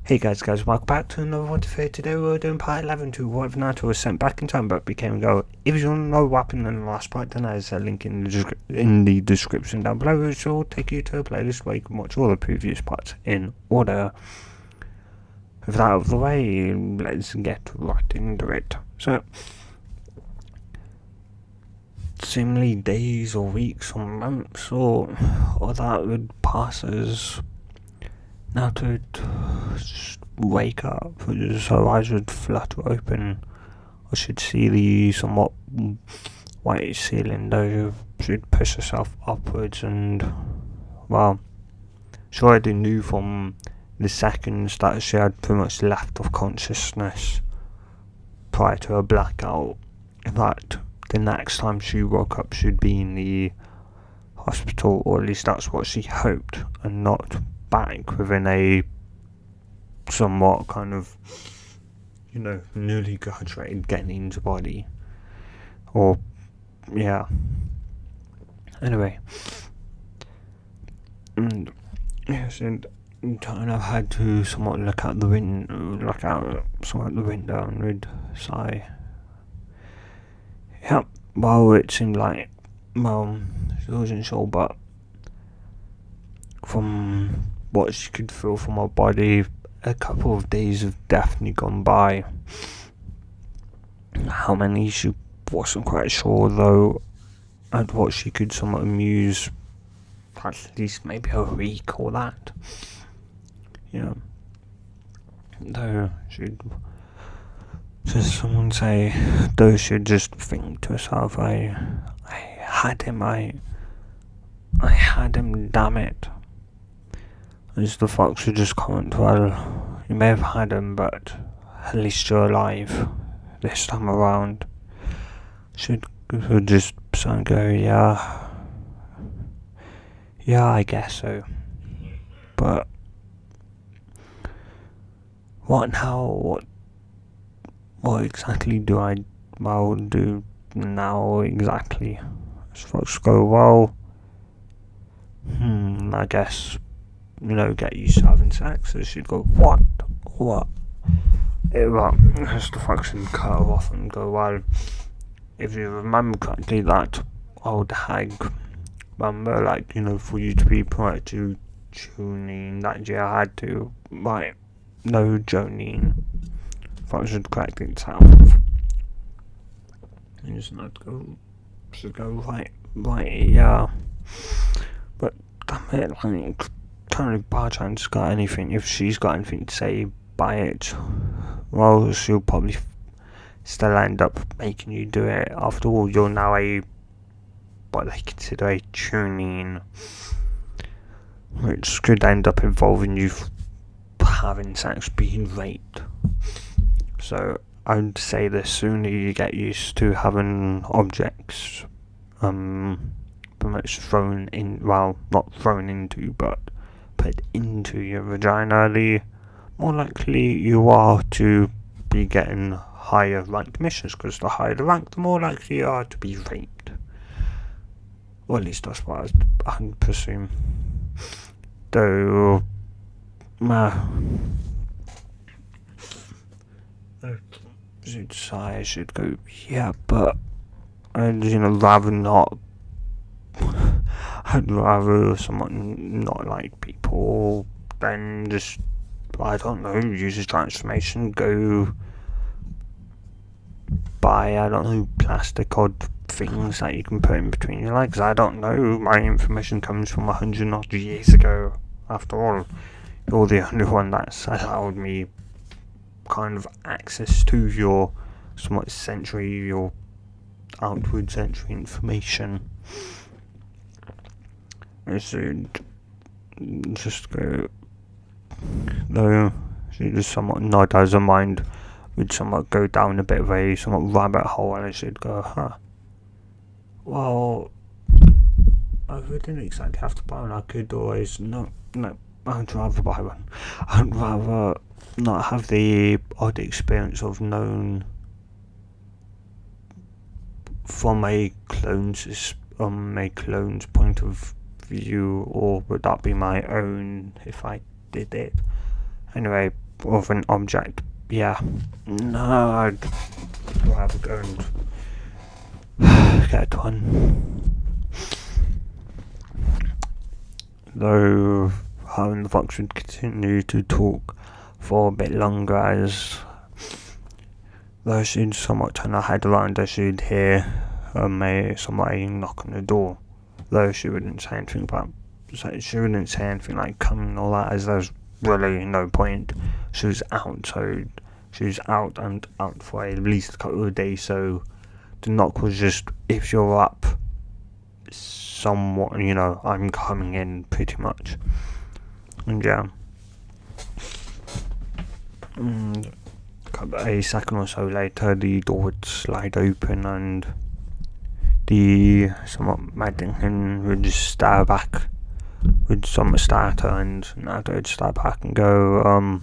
Hey guys, welcome back to another one today. Today we're doing part 11 to what if Naruto was sent back in time but became a girl. If you want to know what happened in the last part, then there's a link in the description down below, which will take you to a playlist where you can watch all the previous parts in order. With that out of the way, let's get right into it. So, seemingly days or weeks or months or that would pass as Naruto would just wake up, his eyes would flutter open. I should see the somewhat white ceiling, though she'd push herself upwards and, well, she already knew from the seconds that she had pretty much left of consciousness prior to her blackout that the next time she woke up she'd be in the hospital, or at least that's what she hoped, and not back within a somewhat kind of, newly graduated getting into body. Or, yeah. Anyway. And, yes, and kind of had to somewhat look out the window and would sigh. Yep, well, it seemed like, she wasn't sure, but from what she could feel from her body, a couple of days have definitely gone by. How many she wasn't quite sure, though, and what she could somewhat amuse, at least maybe a week or that. Yeah. Though she'd just someone say, though she'd just think to herself, I had him, damn it. As the fox would just comment, well, you may have had him, but at least you're alive this time around. She'd just go, yeah, I guess so. But what now? What exactly do I do now exactly? As folks go, well, I guess, get used to having sex. So she'd go, what? As the fox would cut her off and go, well, if you remember correctly, that old hag, remember, for you to be promoted to Junine, that year I had to, right, no, Jonine. Fox would correct itself. And just not go, right, yeah. But damn it, can't Barchan's got anything. If she's got anything to say by it, well, she'll probably still end up making you do it. After all, you're now what they consider a tuning, which could end up involving you having sex, being raped. So I'd say the sooner you get used to having objects pretty much thrown in, well, not thrown into, but put into your vagina, the more likely you are to be getting higher ranked missions, because the higher the rank, the more likely you are to be raped. Or at least that's what I presume. Though, she'd sigh, she'd go, yeah, but I'd, rather not. I'd rather someone not like people than just, I don't know, use his transformation, go buy, I don't know, plastic odd things that you can put in between your legs. I don't know, my information comes from 100 odd years ago. After all, you're the only one that's allowed me kind of access to your somewhat your outward entry information. I should just go, though she just somewhat nod as her mind would somewhat go down a bit of a somewhat rabbit hole, and I should go, well, I didn't exactly have to buy one. I could always, no, I'd rather buy one. I'd rather not have the odd experience of known from a clone's point of view, or would that be my own if I did it? Anyway, of an object. Yeah. No, I'd rather go and get one. Though her and the fox would continue to talk for a bit longer, as though she'd somewhat turn her head around as she'd hear somebody knock on the door. Though she wouldn't say anything like coming or that, as there's really no point. She was out and out for at least a couple of days, so the knock was just, if you're up, somewhat, I'm coming in, pretty much. And yeah. And a second or so later, the door would slide open and the somewhat Maddington would just stare back, would somewhat stare at her, and Nado would stare back and go,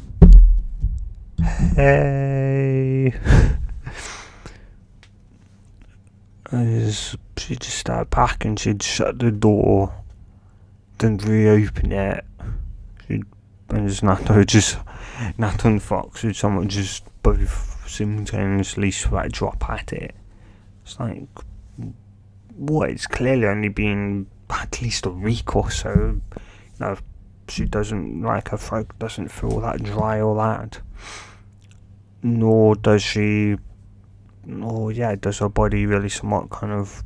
hey. As she'd just stare back and she'd shut the door, then reopen it. Nat and Fox would somewhat just both simultaneously sweat drop at it. It's like, what? It's clearly only been at least a week or so. She doesn't, like, her throat doesn't feel that dry or that. Nor does she, does her body really somewhat kind of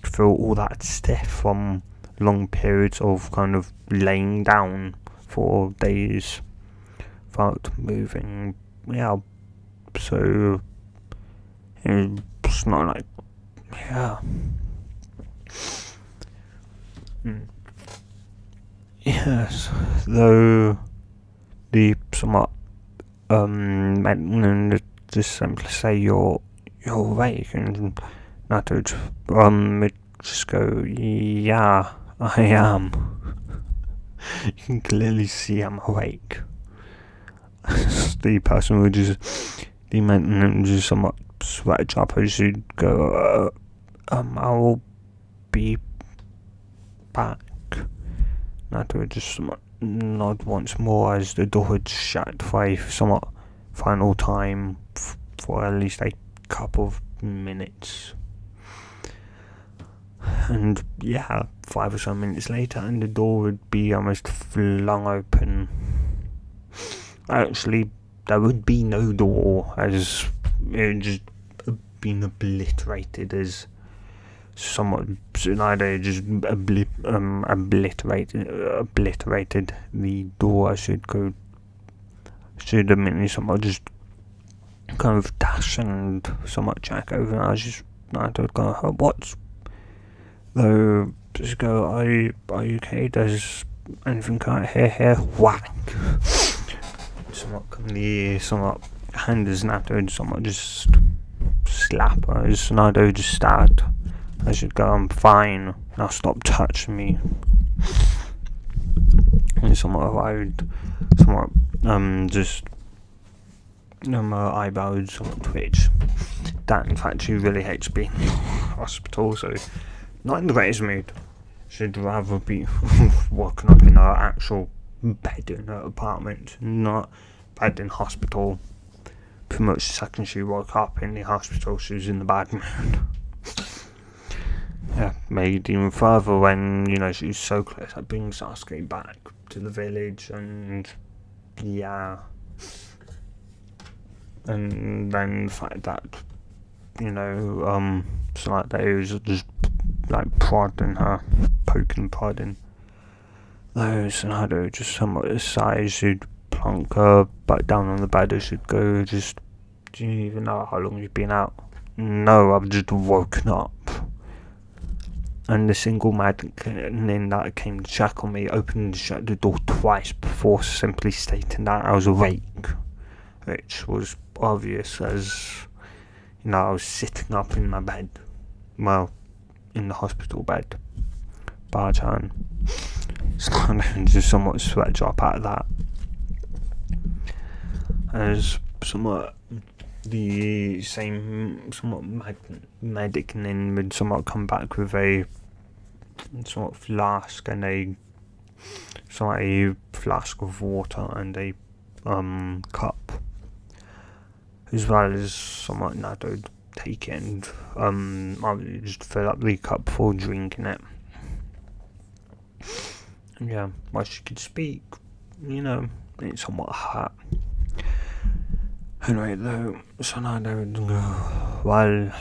feel all that stiff from long periods of kind of laying down for days without moving. Yeah, so it's not like, yeah. Yes, though the somewhat just simply say you're awake, and not to just go, yeah, I am. You can clearly see I'm awake. The person would the man just somewhat sweat drop as she'd go, I'll be back. Not to just somewhat nod once more as the door would shut for a somewhat final time for at least a couple of minutes. And yeah, 5 or so minutes later, and the door would be almost flung open. Actually, there would be no door, as it had just been obliterated, as somewhat Snyder just obliterated the door. Should immediately somewhat just kind of dash and somewhat jack over, and I was just go, what's, though, just go, are you okay? Does anything out here? Whack! Somewhat come the somewhat hand is Nato and somewhat just slap her as Nato just start. I should go, I'm fine, now stop touching me. And somewhat I would somewhat just my eyebrow would somewhat twitch. That in fact she really hates being in hospital, so not in the greatest mood. She'd rather be woken up in her actual bed in her apartment, not bed in hospital. Pretty much the second she woke up in the hospital, she was in the bad mood. Yeah, made even further when, she was so close at bringing Sasuke back to the village, and yeah. And then the fact that, so like they was just like prodding her, prodding. Those and I'd just somewhat aside, she'd plonk her back down on the bed as she'd go, just, do you even know how long you've been out? No, I've just woken up. And the single man that came to check on me opened and shut the door twice before simply stating that I was awake, which was obvious as, I was sitting up in my bed, well, in the hospital bed, by the time. Starting to somewhat sweat drop out of that. As somewhat the same somewhat medic and then would somewhat come back with a somewhat flask and a flask of water and a cup, as well as somewhat Naruto take it and I would just fill up the cup before drinking it. And yeah, while she could speak, it's somewhat hurt. Anyway, though, so Naruto, while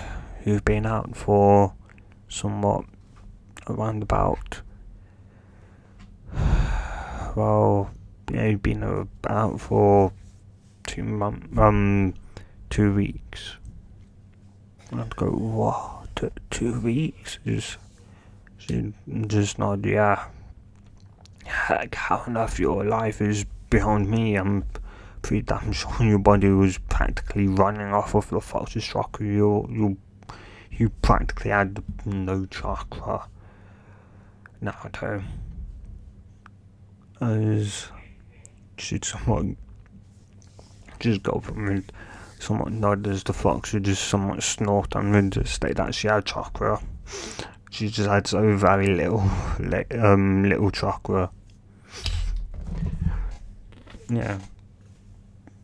you've been out for somewhat around about, well, you've been out for 2 weeks. I'd go, what, 2 weeks? Just not, yeah. Heck, how enough your life is beyond me. I'm pretty damn sure your body was practically running off of the fox's chakra. You practically had no chakra. Naruto, as she'd somewhat just go from it, somewhat nod as the fox would just somewhat snort and would just state that she had chakra. She just had so very little chakra. Yeah,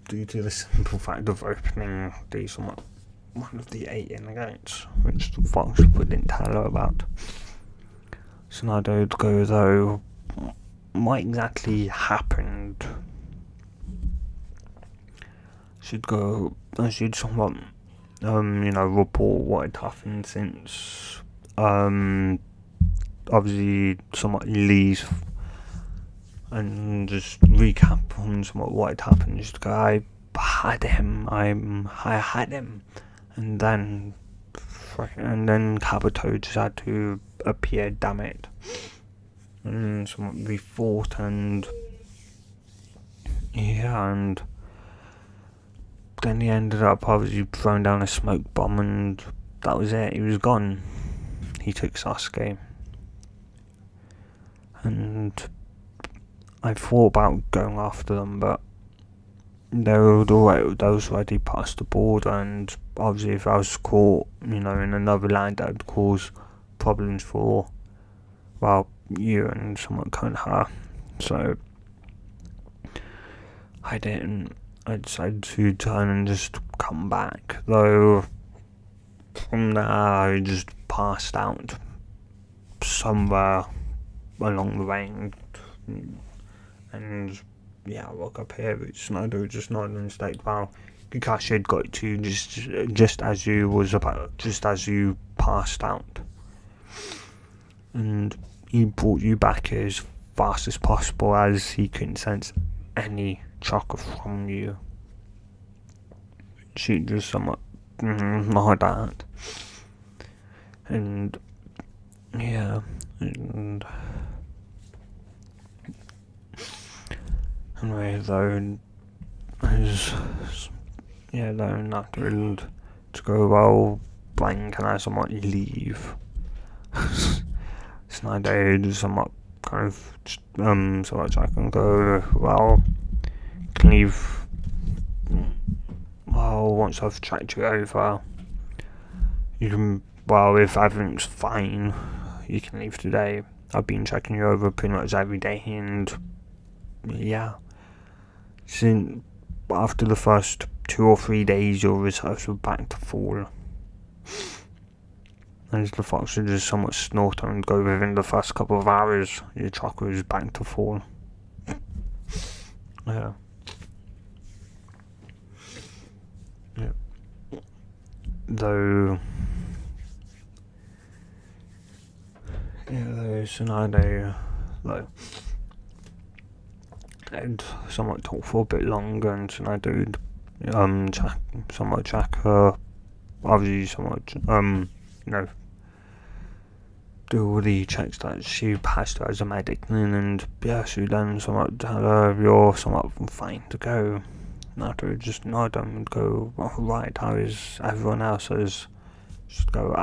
due to the simple fact of opening one of the 8 inner gates, which the fox didn't tell her about. So now I'd go though, what exactly happened? She'd somewhat, report what had happened since, obviously somewhat leave and just recap on somewhat what had happened. Just go, I had him, and then Kabuto just had to appear, damn it. And somewhat we fought, and yeah, and then he ended up obviously throwing down a smoke bomb, and that was it. He was gone. He took Sasuke, and I thought about going after them, but those already past the border, and obviously if I was caught, in another land, that would cause problems for, well, you and someone Konoha. So I didn't. I decided to turn and just come back. Though from there, I just passed out somewhere along the way, and yeah, I woke up here. It's just not in a state. Wow, Kakashi had got to just as you passed out, and he brought you back as fast as possible, as he couldn't sense any chakra from you. She just somewhat like that, and yeah, and anyway, though, not really to go well, blank, and I somewhat leave. Snyder just somewhat kind of so much I can go, well, can leave, well, once I've tracked you over, you can, well, if everything's fine, you can leave today. I've been checking you over pretty much every day, and yeah, since after the first 2 or 3 days, your reserves were back to full. As the fox would just somewhat snort and go, within the first couple of hours, your chakra is back to full. Yeah. Though Tsunade, though, I'd somewhat talk for a bit longer, and Tsunade would check her, obviously somewhat, do all the checks that she passed as a medic, and yeah, she then somewhat tell her you're somewhat fine to go. Naruto just nod and go, right, how is everyone else? Just go,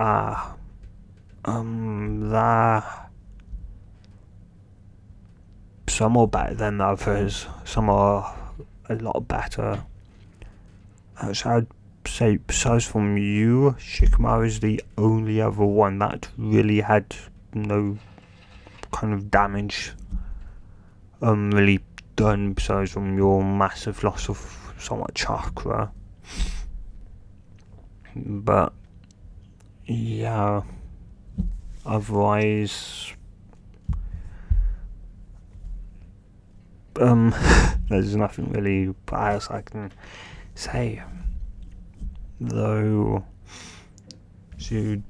some are better than others, some are a lot better. So I'd say, besides from you, Shikamaru is the only other one that really had no kind of damage, really done besides from your massive loss of somewhat chakra. But yeah, otherwise, there's nothing really else I can say. Though she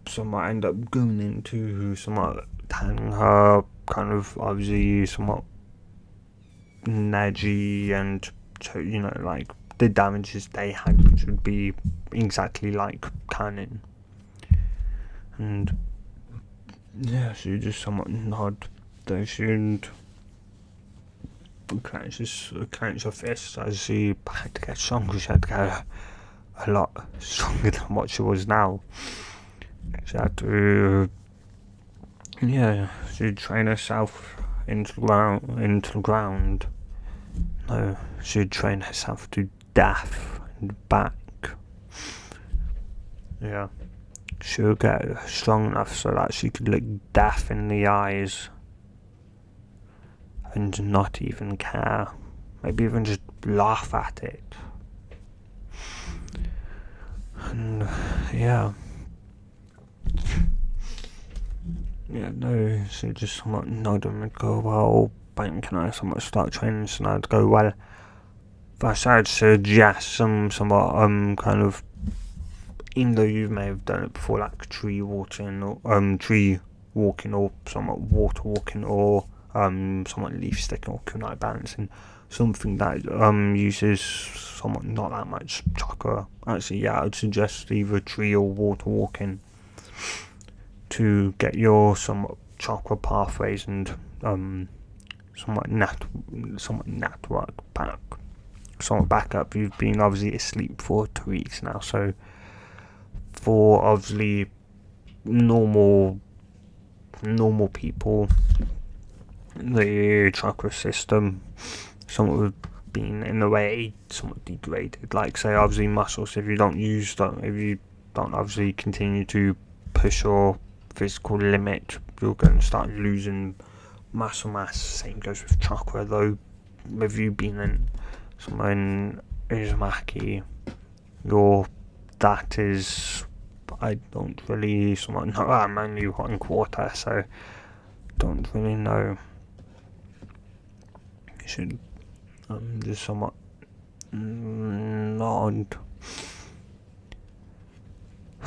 somewhat end up going into somewhat telling her kind of obviously somewhat Neji, and so like the damages they had, which would be exactly like canon. And yeah, she just somewhat nod though she'd clench her fists as she had to get stronger. She had to get a lot stronger than what she was now. She had to, she'd train herself into the ground. No, she'd train herself to death and back. Yeah, she would get strong enough so that she could look death in the eyes and not even care. Maybe even just laugh at it. And yeah, no, so just somewhat nod and go, well, when can I somewhat start training? So I'd go, well, first I'd suggest somewhat kind of, even though you may have done it before, like tree walking or somewhat water walking, or somewhat leaf sticking or kunai balancing, something that uses somewhat not that much chakra. Actually, yeah, I'd suggest either tree or water walking to get your somewhat chakra pathways and somewhat network back up. You've been obviously asleep for 2 weeks now, so for obviously normal people, the chakra system somewhat would been in a way somewhat degraded. Like say obviously muscles, if you don't obviously continue to push your physical limit, you're going to start losing muscle mass. Same goes with chakra though. With you being in somewhere in Uzumaki, that is, I don't really somewhat know. I'm only 1/4, so don't really know. You should just somewhat nod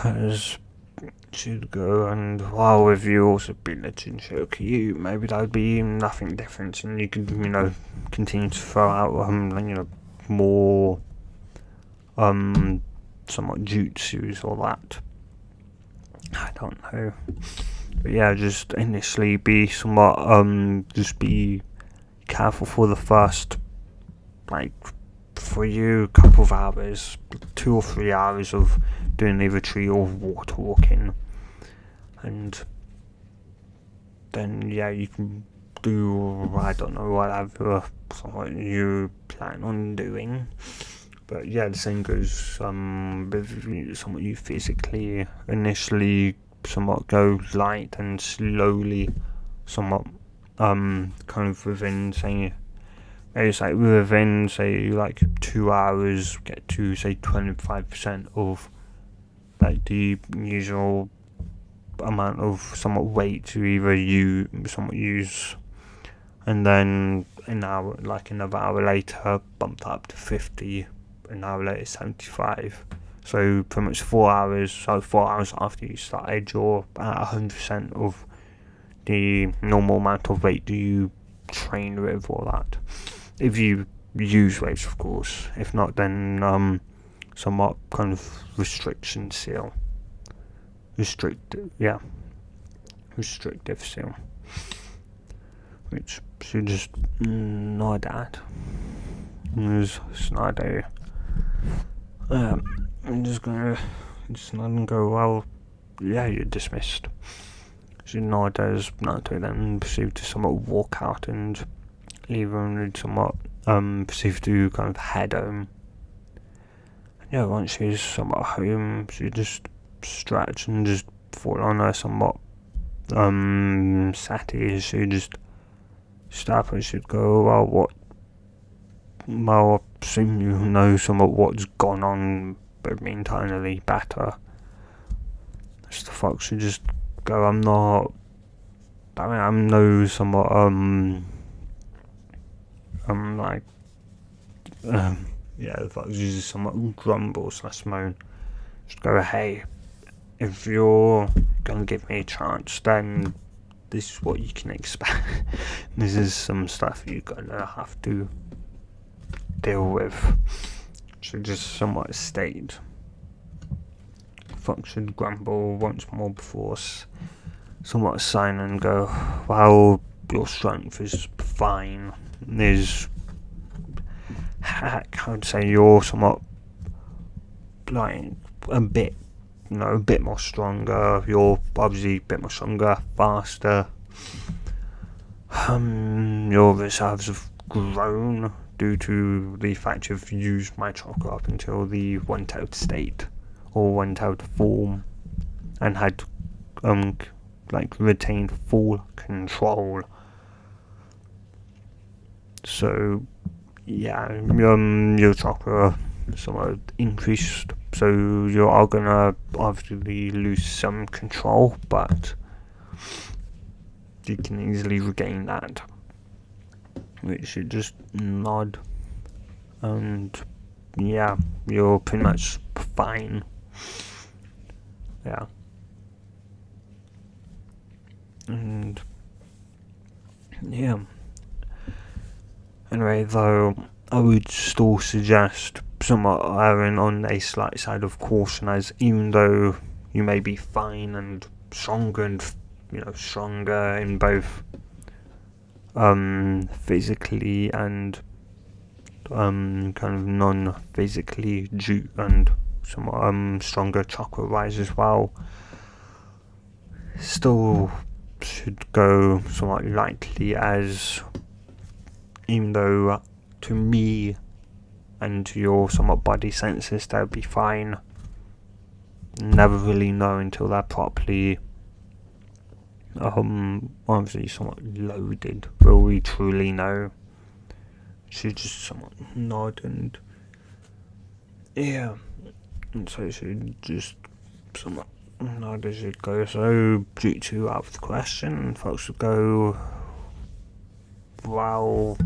as should go, and while with you also being a Jinchuriki, maybe that would be nothing different, and you could continue to throw out more somewhat jutsus or that. I don't know, but yeah, just initially be somewhat just be careful for the first, like, for you, couple of hours, 2 or 3 hours of doing either tree or water walking, and then you can do, I don't know, whatever you plan on doing. But yeah, the same goes with somewhat you physically. Initially somewhat go light and slowly somewhat kind of within say it's like within say like 2 hours get to say 25% of like the usual amount of somewhat weight to either you somewhat use, and then another hour later bumped up to 50, an hour later 75. So pretty much 4 hours. So 4 hours after you started, you're at 100% of the normal amount of weight do you train with, or that. If you use weights, of course. If not, then somewhat kind of restrictive seal, which should just nod at. It's not I'm just gonna nod and go, well, yeah, you're dismissed. Should nod as Naruto then proceed to somewhat walk out and leave and somewhat proceed to kind of head home. Yeah, once she's somewhat home, she just stretch and just fall on her somewhat settee. She just stop and she'd go, well, what well, I presume you know some of what's gone on with me internally better. As the fuck should just go, I'm no somewhat, like, yeah, the fuck should just somewhat grumble / moan. Just go, hey, if you're gonna give me a chance, then this is what you can expect. This is some stuff you're gonna have to deal with. Should just somewhat state. Fuck should grumble once more before somewhat sign and go, well, your strength is fine. Heck, I would say you're somewhat, like, a bit more stronger. You're obviously a bit more stronger, faster. Your reserves have grown due to the fact you've used my chakra up until the one-tailed state or one-tailed form, and had retained full control. So yeah, your chakra somewhat increased, so you are gonna obviously lose some control, but you can easily regain that, which you just nod, and yeah, you're pretty much fine. Yeah. And yeah. Anyway, though, I would still suggest somewhat erring on a slight side of caution, as even though you may be fine and stronger and stronger in both physically and kind of non-physically, and somewhat stronger chakra rise as well, still should go somewhat lightly, as even though to me and to your somewhat body senses they'll be fine, never really know until they're properly obviously somewhat loaded will we truly know. Should just somewhat nod, and yeah, and so should just somewhat nod as it goes. So Jutsu out of the question, folks would go, well,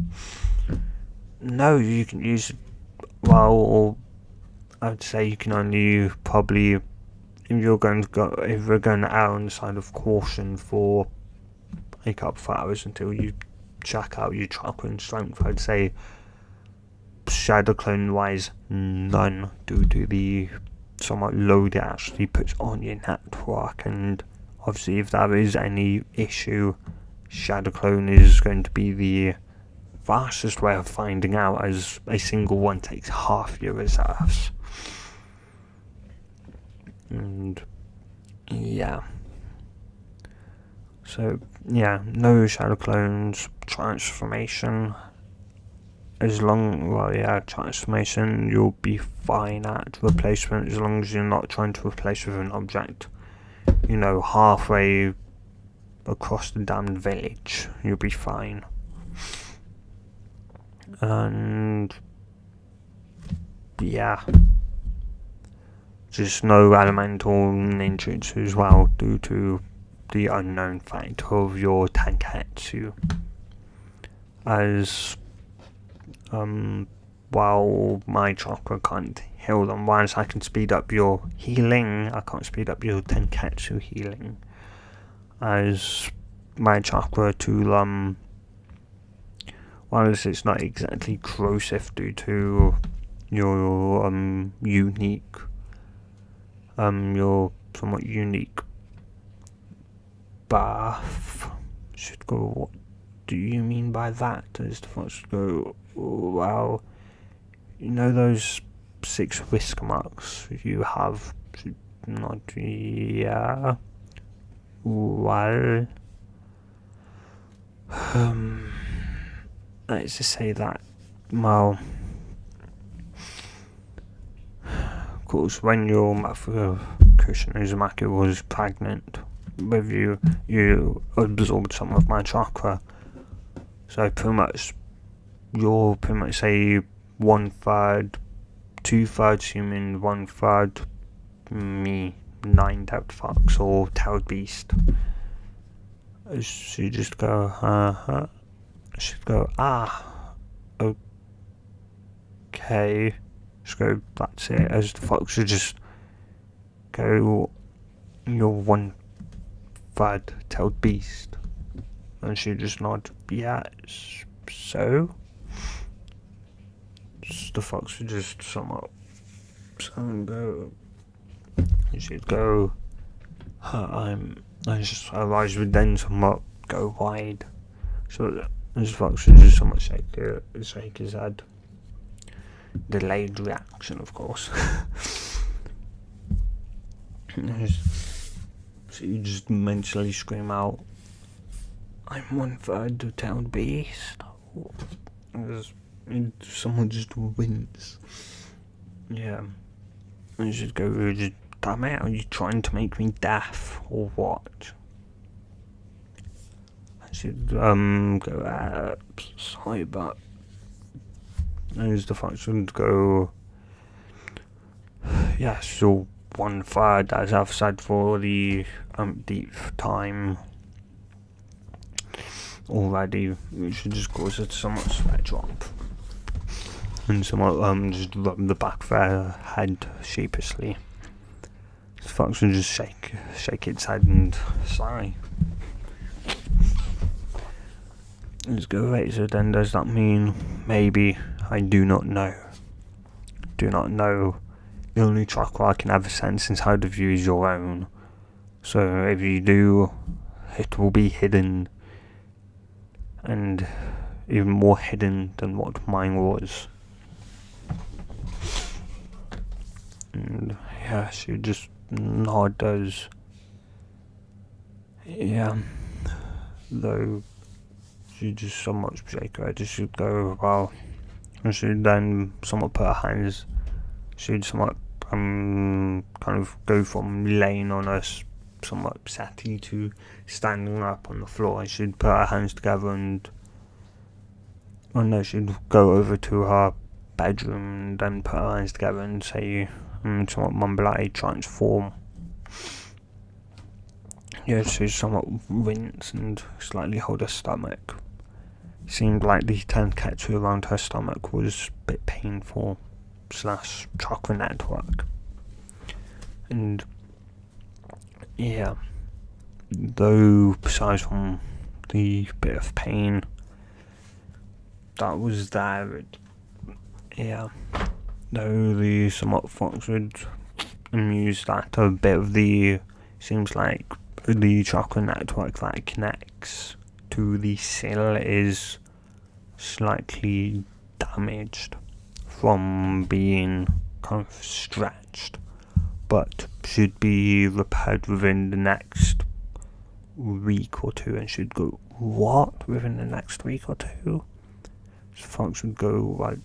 no, you can use it, well, or I'd say you can only probably, if we're going to err on the side of caution for a couple of hours until you check out your chakra and strength, I'd say shadow clone wise, none, due to the somewhat load it actually puts on your network. And obviously if there is any issue, shadow clone is going to be the fastest way of finding out, as a single one takes half your reserves. And yeah, so yeah, no shadow clones, transformation. Transformation, you'll be fine at replacement, as long as you're not trying to replace with an object, halfway across the damned village. You'll be fine. And yeah, just no elemental ninjutsu as well, due to the unknown fact of your tanketsu, as while my chakra can't heal them, whilst I can speed up your healing, I can't speed up your tenketsu healing, as my chakra to whilst it's not exactly corrosive due to your unique your somewhat unique buff, should go, what do you mean by that? As the fox go, well, those 6 whisk marks you have should not, yeah, well, let's just say that, well, of course, when your Kushina Uzumaki was pregnant with you, you absorbed some of my chakra. So pretty much, you're pretty much a 1/3, 2/3 human, 1/3 me, 9 tailed fox or tailed beast. She just go, she'd go, okay. She'd go, that's it. As the fox would just go, you're 1/3 tailed beast. And she'd just nod, yes, so? The fox would just somewhat go, and she'd go, and just her eyes would then somewhat go wide. So the fox would just somewhat shake his head. Delayed reaction, of course. So you just mentally scream out, I'm 1/3 the tailed beast. Someone just wins. Yeah. And you just go, damn it, are you trying to make me deaf or what? I should go, sorry, but as the fox would go, yes, you're 1/3, as I've said for the umpteenth time already, which should just cause it to somewhat sweat drop. And somewhat just rub the back of their head sheepishly. The fox would just shake its head and sigh. Let's go, right, so then does that mean maybe I do not know? Do not know. The only chakra I can ever sense inside of you is your own. So if you do, it will be hidden. And even more hidden than what mine was. And yeah, she just nods. Yeah. Though she just somewhat shake her head, she'd go, well, and she'd then somewhat put her hands, she'd somewhat kind of go from laying on a somewhat settee to standing up on the floor, and she'd put her hands together and she'd go over to her bedroom and then put her hands together and say, somewhat mumble out a transform. Yeah, she'd somewhat wince and slightly hold her stomach. Seemed like the tenketsu around her stomach was a bit painful / chakra network. And yeah, though besides from the bit of pain that was there, though the somewhat fox would amuse that a bit of the, seems like the chakra network that connects to the cell is slightly damaged from being kind of stretched, but should be repaired within the next week or two. And should go, what? Within the next week or two? So folks would go, like,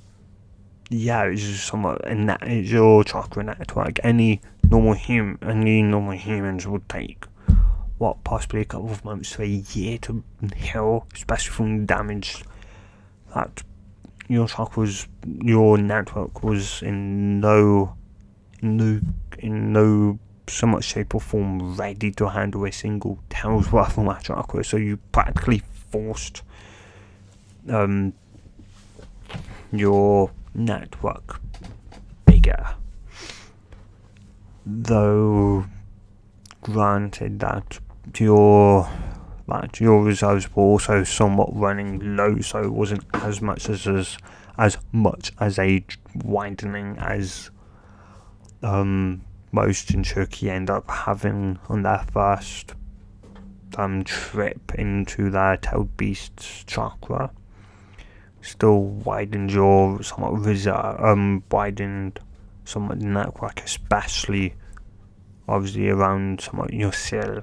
yeah, it's just somewhat, and that is your chakra network. Any normal humans would take, what, possibly a couple of months to a year to heal, especially from the damage that your chakras, your network was in no so much shape or form ready to handle a single tail's worth of my chakra. So you practically forced your network bigger. Though granted that your reserves were also somewhat running low, so it wasn't as much as a widening as most in Turkey end up having on their first trip into their tailed beast's chakra. Still widened your somewhat widened somewhat network, especially obviously around somewhat your cell,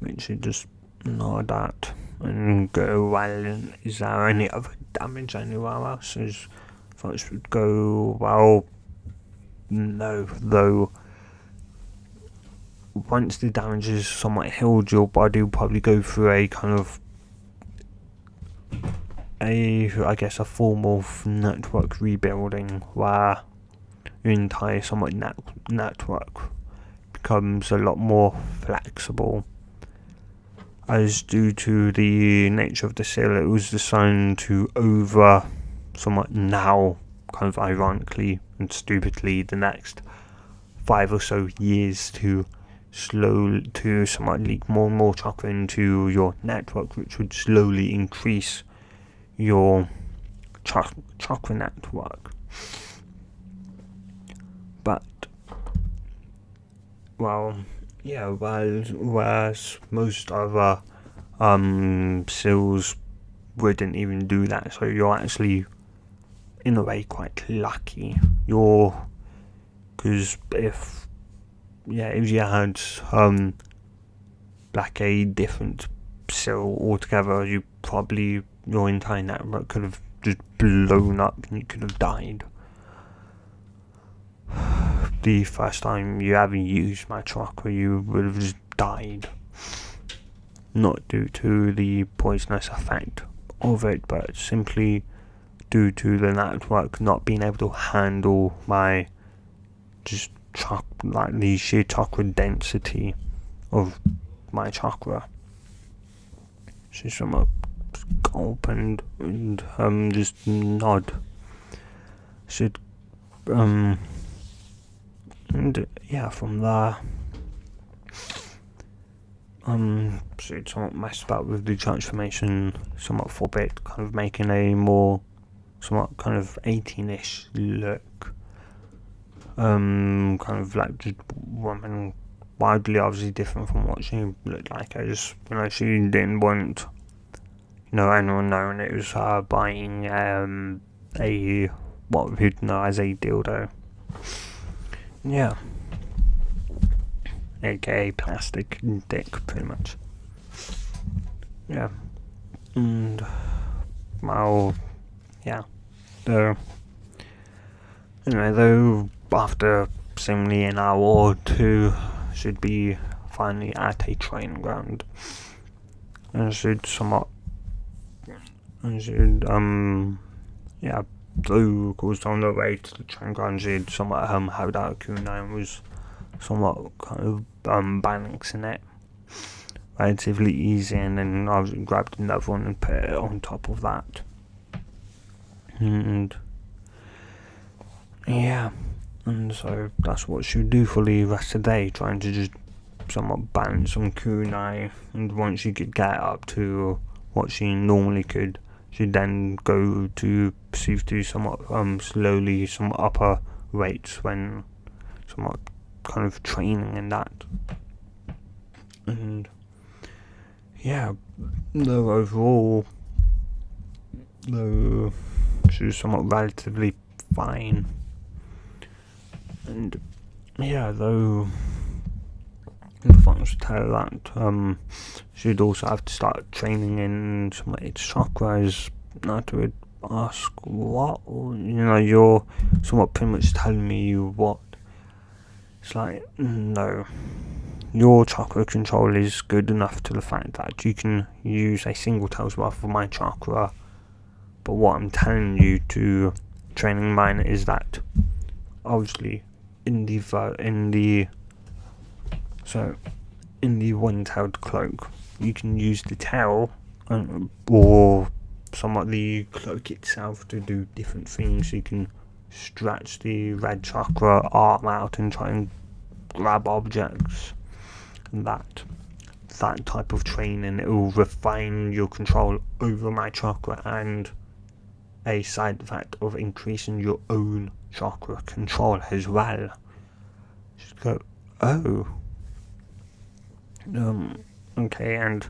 which you just nod at and go, well, is there any other damage anywhere else? As folks would go, well, no, though once the damage is somewhat healed, your body will probably go through a kind of I guess a form of network rebuilding where your entire somewhat network becomes a lot more flexible, as due to the nature of the seal, it was designed to somewhat now, kind of ironically and stupidly, the next 5 or so years to somewhat leak more and more chakra into your network, which would slowly increase your chakra network. But whereas most other seals wouldn't even do that, so you're actually in a way quite lucky. Because if you had like a different seal altogether, your entire network could have just blown up and you could have died. The first time you ever used my chakra, you would have just died. Not due to the poisonous effect of it, but simply due to the network not being able to handle my the sheer chakra density of my chakra. So somewhat gulp and just nod. Should and from there so it somewhat messed about with the transformation somewhat for a bit, kind of making a more somewhat kind of 18-ish look, kind of like just woman, wildly obviously different from what she looked like. She didn't want anyone knowing it was her buying a what we'd know as a dildo, aka plastic dick, pretty much. And though after seemingly an hour or two, should be finally at a training ground, and though of course on the way to the training ground, she'd somewhat held out a kunai and was somewhat kind of balancing it relatively easy, and then I grabbed another one and put it on top of that. And so that's what she would do for the rest of the day, trying to just somewhat balance some kunai. And once she could get up to what she normally could, she'd then go to proceed to somewhat slowly some upper weights when somewhat kind of training in that. And though overall she was somewhat relatively fine, and though the functions tell her that she'd also have to start training in some of its chakras. Naruto would ask, what? You're somewhat pretty much telling me what? It's like, no. Your chakra control is good enough to the fact that you can use a single tail's worth of my chakra, but what I'm telling you to training mine is that obviously in the one-tailed cloak, you can use the tail or somewhat the cloak itself to do different things. You can stretch the red chakra arm out and try and grab objects, and that type of training, it will refine your control over my chakra, and a side effect of increasing your own chakra control as well. Just go, oh, okay, and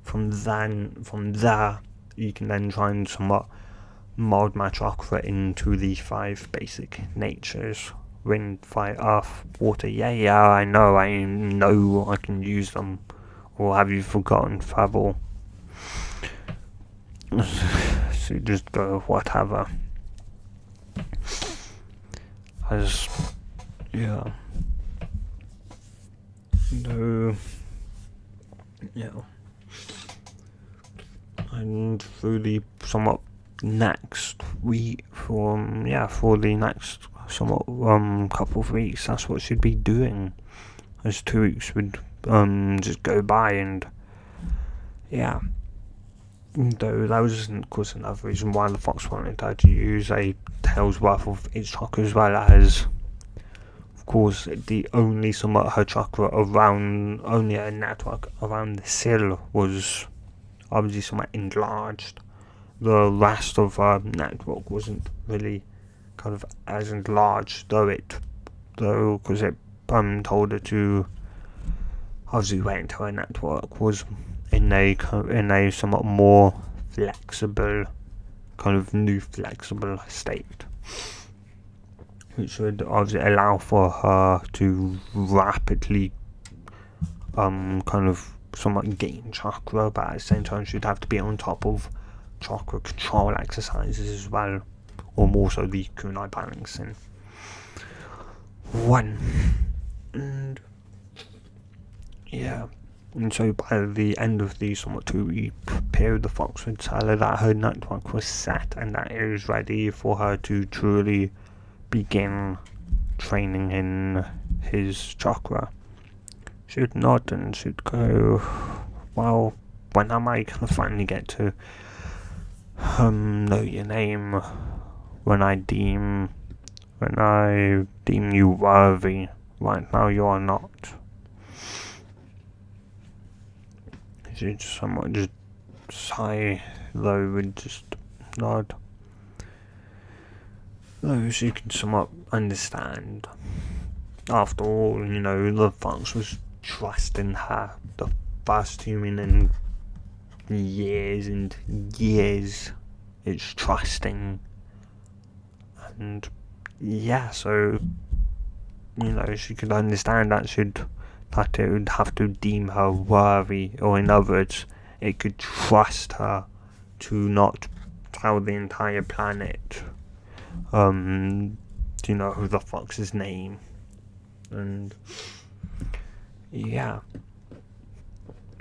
from there you can then try and somewhat mold my chakra into the 5 basic natures: wind, fire, earth, water. I know I can use them. Or have you forgotten, Fable? So just go whatever. And through the somewhat next week, for the next somewhat couple of weeks, that's what she'd be doing. As 2 weeks would just go by, and yeah. Though that was, of course, another reason why the fox wanted her to use a tail's worth of its chakra, as well as, of course, the only somewhat her chakra around, only a network around the sill was obviously somewhat enlarged. The rest of her network wasn't really kind of as enlarged, because it told her to obviously wait until her network was in a somewhat more flexible, kind of new flexible state, which would obviously allow for her to rapidly kind of somewhat gain chakra, but at the same time she'd have to be on top of chakra control exercises as well, or more so the kunai balancing one. And yeah, and so by the end of the somewhat 2-week period, the fox would tell her that her network was set and that it was ready for her to truly begin training in his chakra. She'd nod and she'd go, well, when am I gonna finally get to know your name? When I deem you worthy. Right now you are not. She'd somewhat just sigh, though, would just nod. Though she could somewhat understand. After all, the fox was trusting her, the first human in years and years. It's trusting. And yeah, so she could understand that it would have to deem her worthy, or in other words, it could trust her to not tell the entire planet the fox's name. And yeah,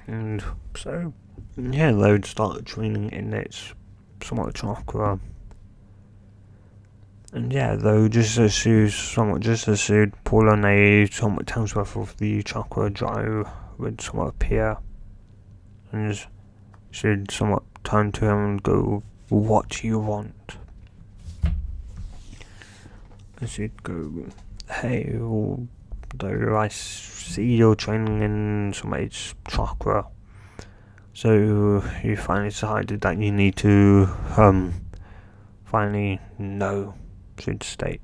and so they would start training in its somewhat chakra. And though just as soon pull on a somewhat times worth of the chakra, Joe would somewhat appear, and she'd somewhat turn to him and go, "What do you want?" And she'd go, "Hey, though I see you're training in somebody's chakra, so you finally decided that you need to finally know." Should state,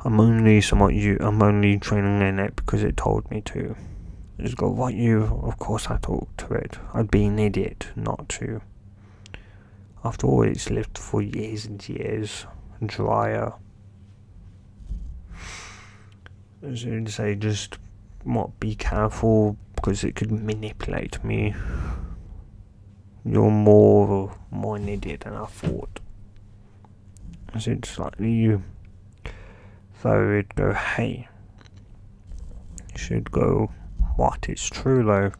I'm only training in it because it told me to. Just go, what of course I talked to it. I'd be an idiot not to. After all, it's lived for years and years. Drier. As you'd say, just be careful because it could manipulate me. You're more an idiot than I thought. As it slightly, though it'd go, hey. Should go, what is true though?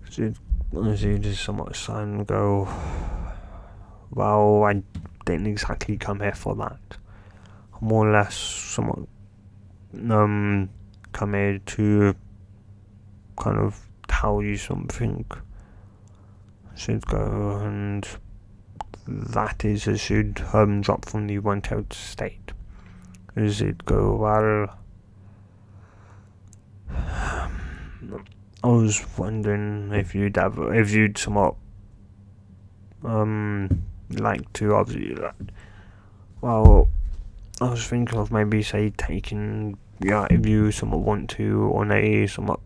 As you just somewhat sigh and go, well, I didn't exactly come here for that. I'm more or less somewhat come here to kind of tell you something. Should go, and that is as should drop from the one-tailed state. As it go, well, I was wondering if you'd somewhat like to obviously, well, I was thinking of maybe say taking, if you somewhat want to, on a somewhat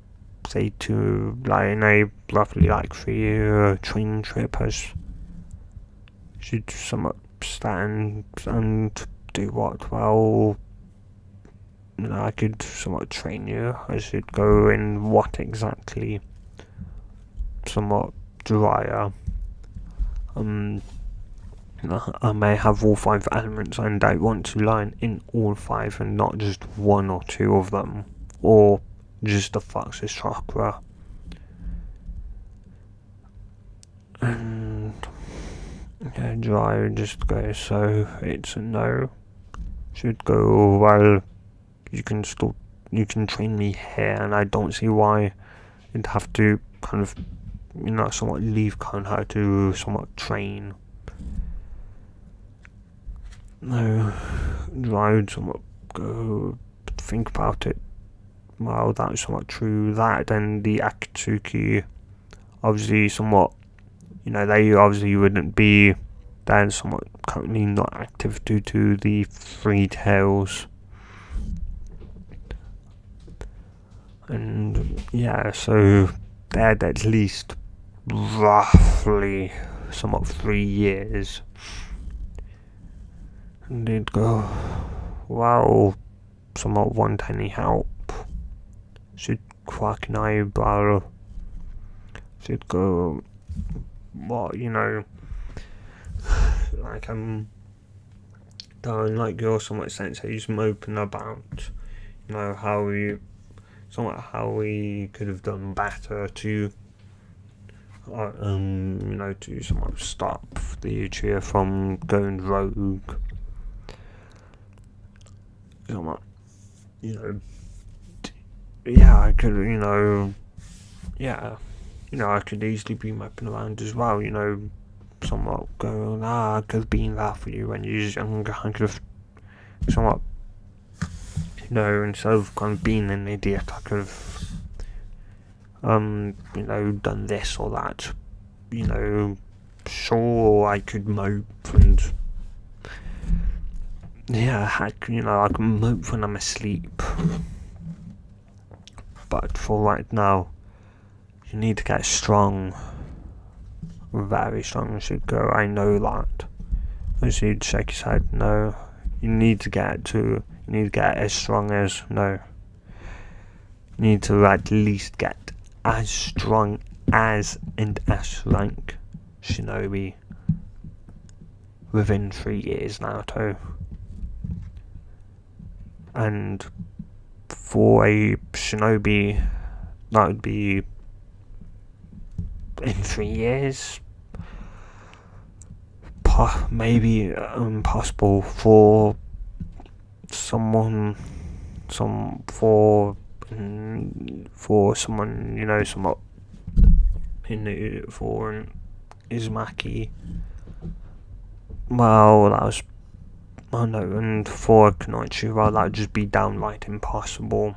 say to in a roughly 3-year training trip, as should somewhat stand and do what? Well, I could somewhat train you. I should go in what exactly? Somewhat drier. I may have all 5 elements, and I want to learn in all 5 and not just 1 or 2 of them, or just the fox's chakra. And Yeah, dry would just go, so it's a no. Should go, well, you can still, you can train me here, and I don't see why you'd have to kind of, somewhat leave how to somewhat train. No, dry would somewhat go, think about it. Well, that's somewhat true. That and the Akatsuki, obviously, somewhat, they obviously wouldn't be. They're somewhat currently not active due to the Three Tails. And yeah, so they're at least roughly somewhat 3 years. And they'd go, well, somewhat want any help. Should crack an eyebrow. Should go, what, like don't like you're somewhat sensei, just moping about, how we could have done better to, to somewhat stop the Uchiha from going rogue. Somewhat, yeah, I could, I could easily be moping around as well, somewhat going, I could have been there for you when you was younger. I could have somewhat, instead of kind of being an idiot, I could have, done this or that. Sure, I could mope and, yeah, I can mope when I'm asleep. But for right now, you need to get strong. Very strong. You should go, I know that. You should shake his head, no. You need to get as strong as, no. You need to at least get as strong as and S rank Shinobi within 3 years, Naruto. And for a Shinobi, that would be in 3 years. Maybe impossible for someone, for someone, somewhat for Izumaki. Well, that was, oh no, and for Kanoichi, well, that would just be downright impossible.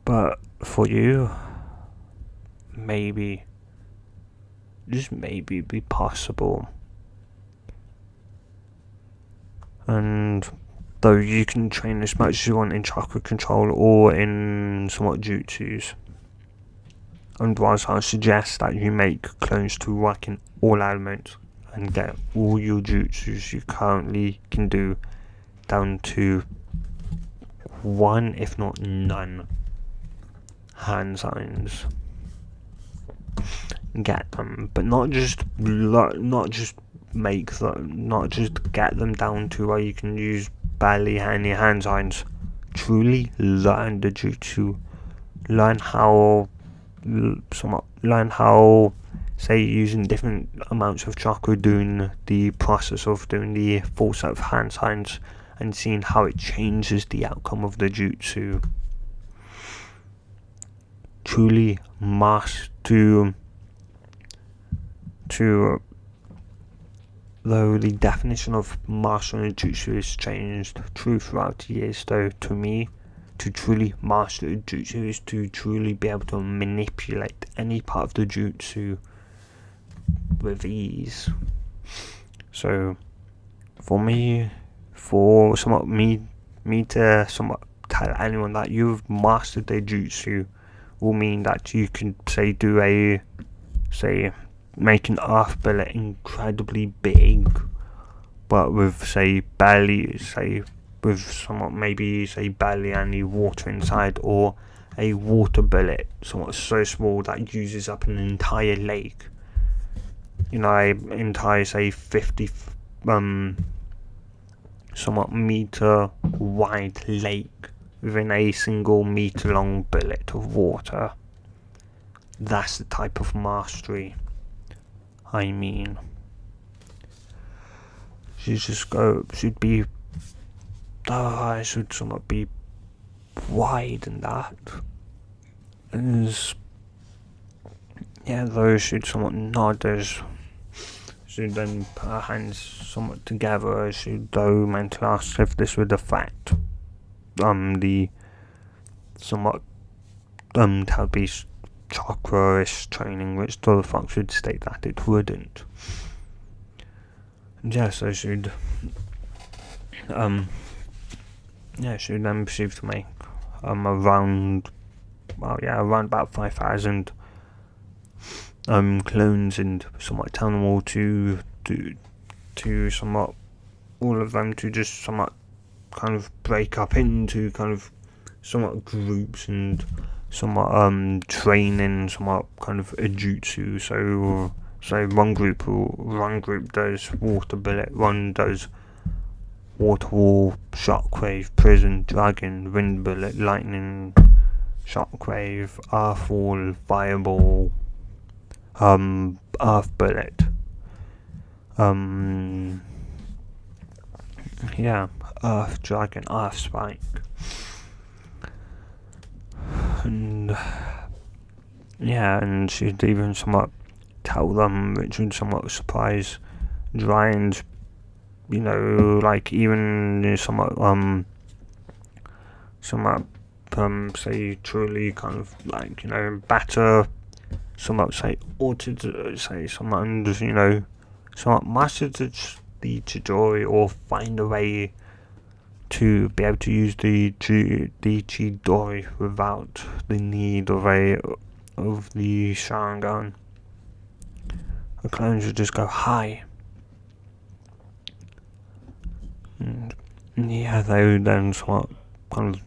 But for you, maybe, just maybe be possible. And though you can train as much as you want in chakra control or in somewhat jutsus. And whilst I suggest that you make clones to work in all elements and get all your jutsus you currently can do down to 1, if not none, hand signs. Get them, but not just make them, not just get them down to where you can use barely any hand signs. Truly learn the jutsu. Learn how, say, using different amounts of chakra, doing the process of doing the full set of hand signs and seeing how it changes the outcome of the jutsu. Truly master though the definition of mastering a jutsu has changed throughout the years, though, to me, to truly master a jutsu is to truly be able to manipulate any part of the jutsu with ease. So, for me to somewhat tell anyone that you've mastered a jutsu will mean that you can, make an earth billet incredibly big, but with barely any water inside, or a water billet somewhat so small that it uses up an entire lake. An entire 50 somewhat meter wide lake within a single meter long billet of water. That's the type of mastery I mean, she'd be, the eyes should somewhat be wide and that. And yeah, though she'd somewhat nod as she'd then put her hands somewhat together as she'd though meant to ask if this would affect the somewhat Talby's chakra-ish training, which the fox would state that it wouldn't. And yeah, so she'd she'd then proceed to make around about 5,000 clones, and somewhat tell them all to somewhat all of them to just somewhat kind of break up into kind of somewhat groups and somewhat training somewhat kind of a jutsu. So one group does water bullet, one does water wall, shockwave, prison, dragon, wind bullet, lightning, shockwave, earth wall, fireball, earth bullet, earth dragon, earth spike, and she'd even somewhat tell them, which would somewhat surprise Giants, like even somewhat say truly kind of like better, somewhat say or to say someone somewhat mastered the Chidori or find a way to be able to use the Chidori without the need of the Sharingan. The clones would just go high. And yeah, they would then somewhat kind of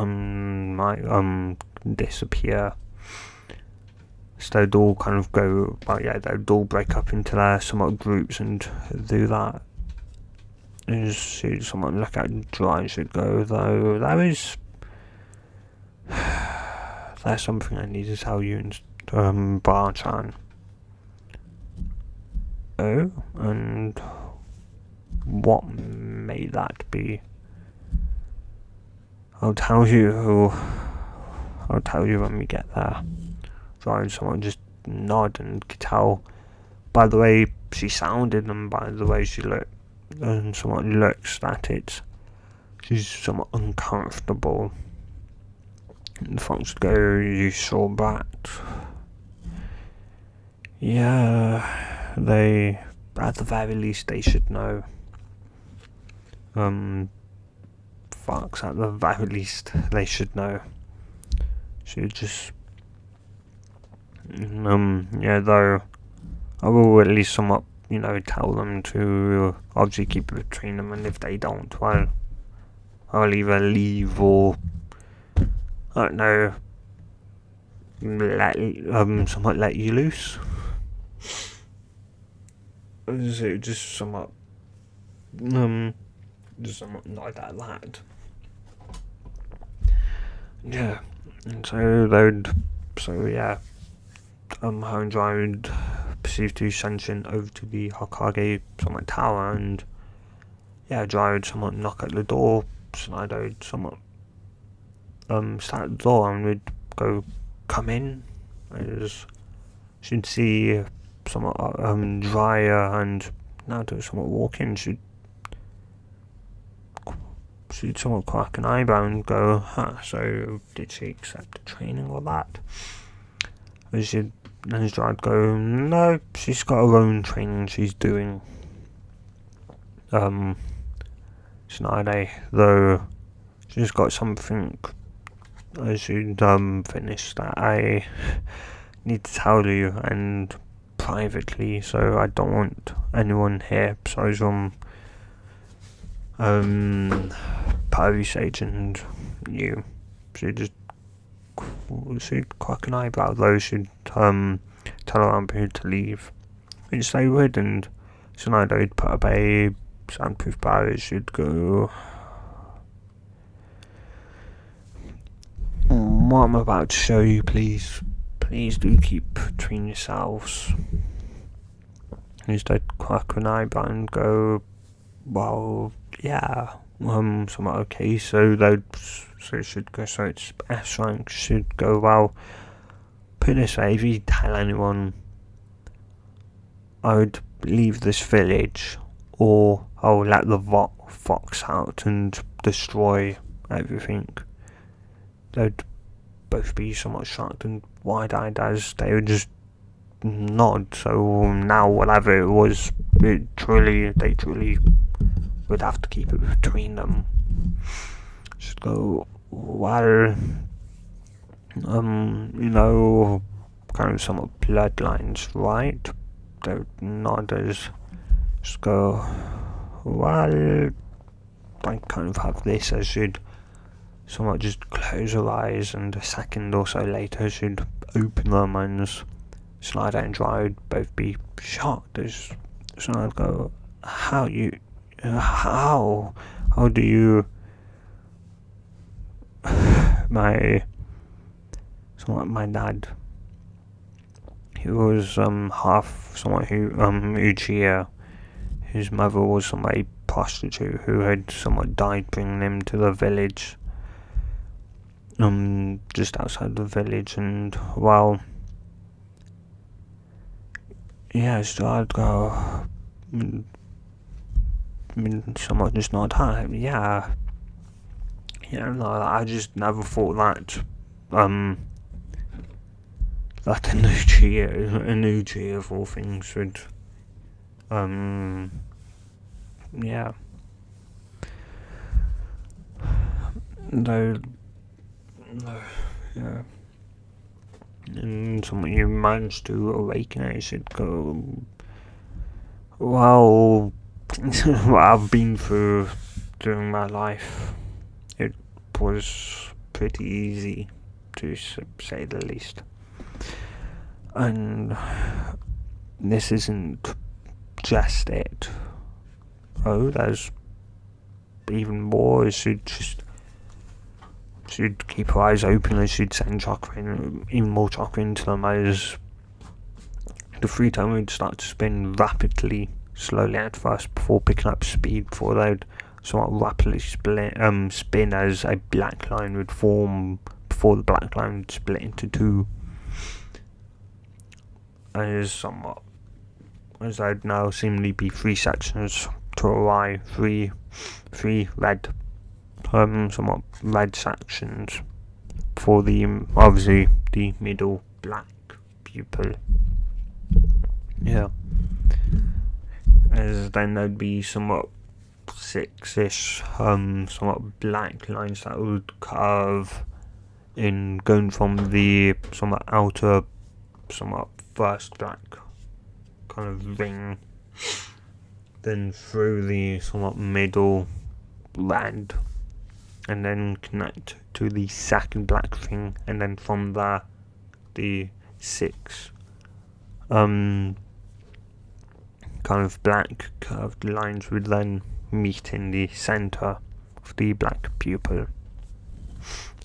might disappear. So they'd all kind of go, they'd all break up into their somewhat groups and do that. And someone look at Dry should go, though there's something I need to tell you in Bar-chan. Oh, and what may that be? I'll tell you when we get there. Dry, someone just nod and could tell by the way she sounded and by the way she looked and someone looks that she's somewhat uncomfortable. And the fox would go, you saw that? Yeah, they, at the very least, they should know. Fox, at the very least, they should know. She just, though, I will at least somewhat, tell them to obviously keep it between them, and if they don't, well, I'll either leave or, I don't know, somewhat let you loose. So just somewhat like that. Yeah, and so her and Dry would proceed to Senshin over to the Hokage somewhat tower, and Dry would somewhat knock at the door, Slido would somewhat start the door and would go, come in, as she'd see somewhat Dry and Naruto somewhat walk in. She'd somewhat crack an eyebrow and go, so did she accept the training or that? Then Dry'd go, no, she's got her own training she's doing. Tonight, though, she's got something she'd finish that I need to tell you, and privately, so I don't want anyone here besides Perry Sage and you. She'd crack an eyebrow, though she'd tell around people to leave, which they would, and tonight they'd put up a soundproof barrier. She'd go, what I'm about to show you, please do keep between yourselves. is they'd crack an eyebrow and go, well, yeah, somewhat okay, so it should go, so its S rank should go, well, put it this way, if you tell anyone I would leave this village, or I'll let the fox out and destroy everything, they'd both be somewhat shocked and wide-eyed as they would just nod. So now whatever it was, they truly would have to keep it between them. Just go, well, kind of somewhat bloodlines, right? They would nod as, just go, well, I kind of have this, I should somewhat just close her eyes, and a second or so later should open them and Snyder and Dry would both be shocked as Snyder would go, how do you my dad, he was half somewhat Uchiha. His mother was somewhat a prostitute who had somewhat died bringing him to the village, just outside the village, and well, yeah, so I'd go, somewhat just nod, yeah, no, I just never thought that, that an Uchiha of all things would, yeah. No, yeah. And someone you managed to awaken it should go, well, what I've been through during my life, it was pretty easy, to say the least. And this isn't just it. Oh, there's even more. She'd keep her eyes open as she'd send chakra even more chakra into them as the free time would start to spin rapidly, slowly at first, before picking up speed, before they'd somewhat rapidly spin as a black line would form, before the black line would split into two. As there'd now seemingly be three sections to her eye, three red, somewhat red sections for the, obviously, the middle black pupil. Yeah. As then there'd be somewhat six-ish, somewhat black lines that would curve in, going from the somewhat outer, somewhat first black kind of ring, then through the somewhat middle red, and then connect to the second black ring, and then from there the six kind of black curved lines would then meet in the center of the black pupil.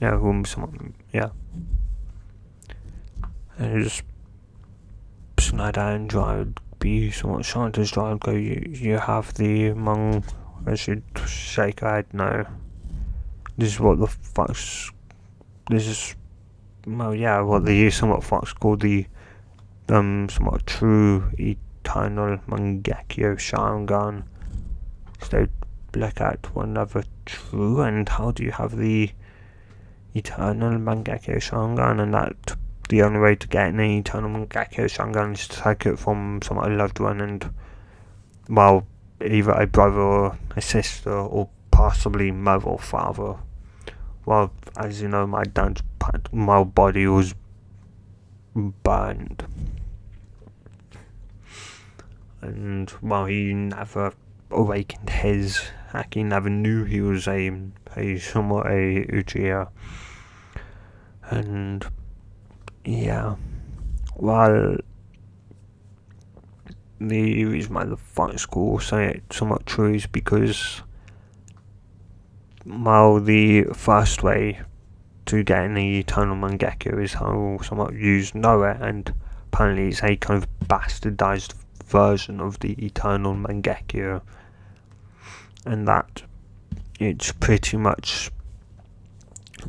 Yeah, as Snyder and Dry would be somewhat shocked as Dry would go, you have the Hmong, I should shake her head, no. This is what the fox, what the somewhat fox called the, somewhat true eternal Mangekyo Sharingan. So they look at one another, true, and how do you have the eternal Mangekyo Sharingan, and that the only way to get an eternal Mangekyo Sharingan is to take it from somewhat a loved one, and, well, either a brother or a sister, or possibly mother or father. Well, as you know, my dad's body was burned, and well, he never awakened his. He never knew he was a somewhat a Uchiha, and yeah, well, the reason why the fight school say it somewhat true is because, well, the first way to get an eternal Mangekyo is how somewhat you know it, and apparently it's a kind of bastardized version of the Eternal Mangekyo, and that it's pretty much,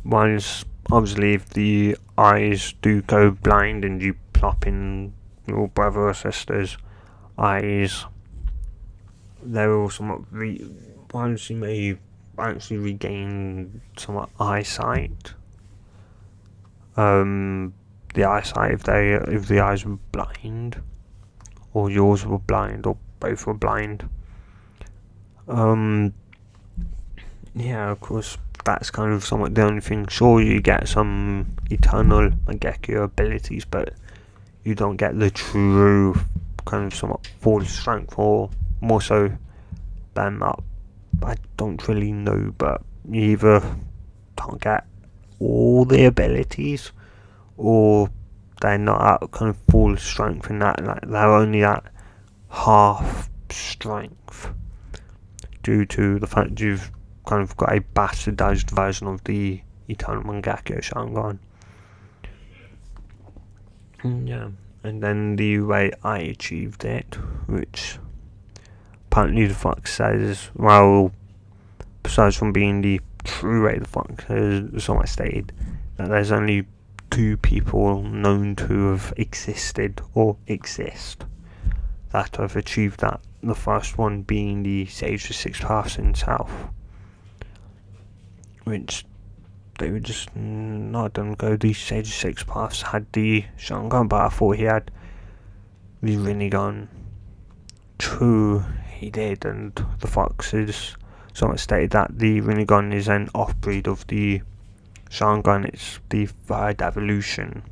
whilst obviously if the eyes do go blind and you plop in your brother or sister's eyes, they're all somewhat whilst you may actually regain somewhat eyesight, the eyesight if the eyes were blind, or yours were blind, or both were blind. Yeah, of course, that's kind of somewhat the only thing. Sure, you get some Eternal Mangekyo abilities, but you don't get the true kind of somewhat full strength, or more so than that. I don't really know, but you either don't get all the abilities, or they're not at kind of full strength in that, like they're only at half strength due to the fact you've kind of got a bastardized version of the Eternal Mangekyo Sharingan. Yeah, and then the way I achieved it, which apparently the fox says, well, besides from being the true way the fox has somewhat stated, that there's only 2 people known to have existed or exist that have achieved that. The first one being the Sage of Six Paths himself, which they were just not done go. The Sage of Six Paths had the Sharingan, but I thought he had the Rinnegan. True, he did, and the foxes somewhat stated that the Rinnegan is an off-breed of the Sharingan. It's the 3rd evolution,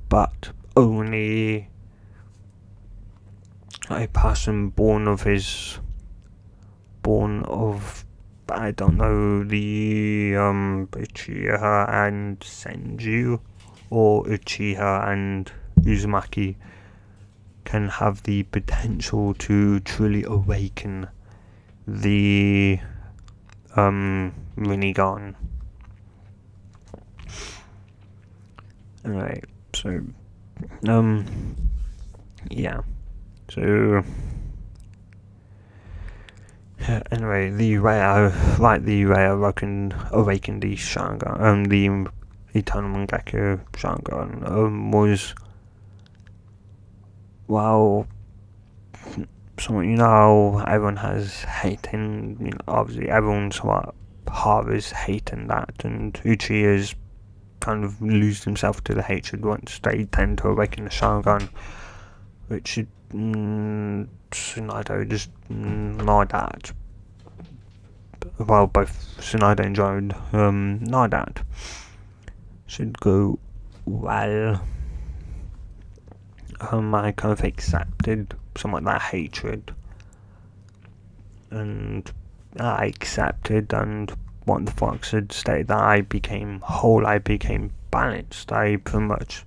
but only a person born of I don't know, the Uchiha and Senju, or Uchiha and Uzumaki, can have the potential to truly awaken the Rinnegan. Alright, so yeah. So anyway, the way I awakened the Sharingan, the Eternal Mangekyo Sharingan, was, well, so you know, everyone has hating, you know, obviously everyone's somewhat heart is hating that, and Uchiha's kind of lose himself to the hatred once they tend to awaken the Sharingan, which Tsunade just not that. Well, both Tsunade and Joan, not that should go well. I kind of accepted somewhat that hatred, and I accepted, and what the fox had stated, that I became whole, I became balanced, I pretty much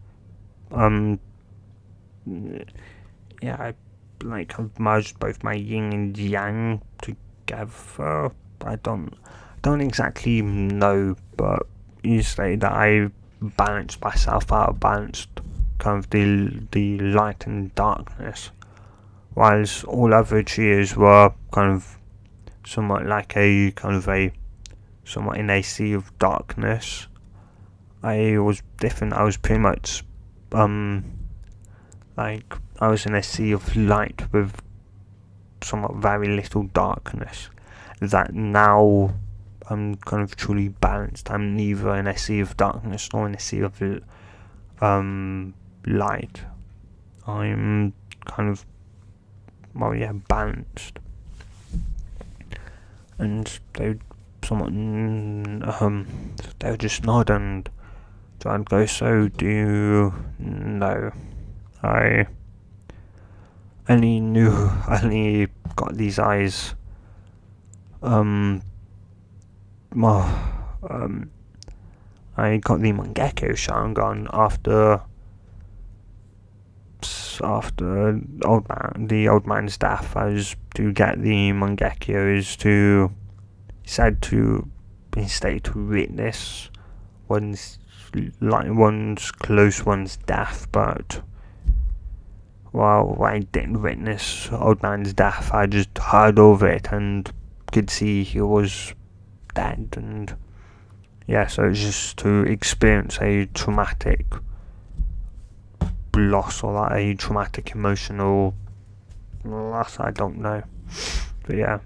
I like have merged both my yin and yang together. I don't exactly know, but you say that I balanced myself out, balanced kind of the light and darkness, whilst all other cheers were kind of somewhat like a kind of a somewhat in a sea of darkness. I was different. I was pretty much like I was in a sea of light with somewhat very little darkness. That now I'm kind of truly balanced. I'm neither in a sea of darkness nor in a sea of light. I'm kind of balanced. And they somewhat they would just nod and try and go, so do you know? I only got these eyes I got the Mangekyo Sharingan after the old man's death. As to get the Mangekyo is to stated to witness one's close one's death, but Well, I didn't witness old man's death. I just heard of it and could see he was dead, and yeah, so it's just to experience a traumatic loss or like a traumatic emotional loss, I don't know. But yeah,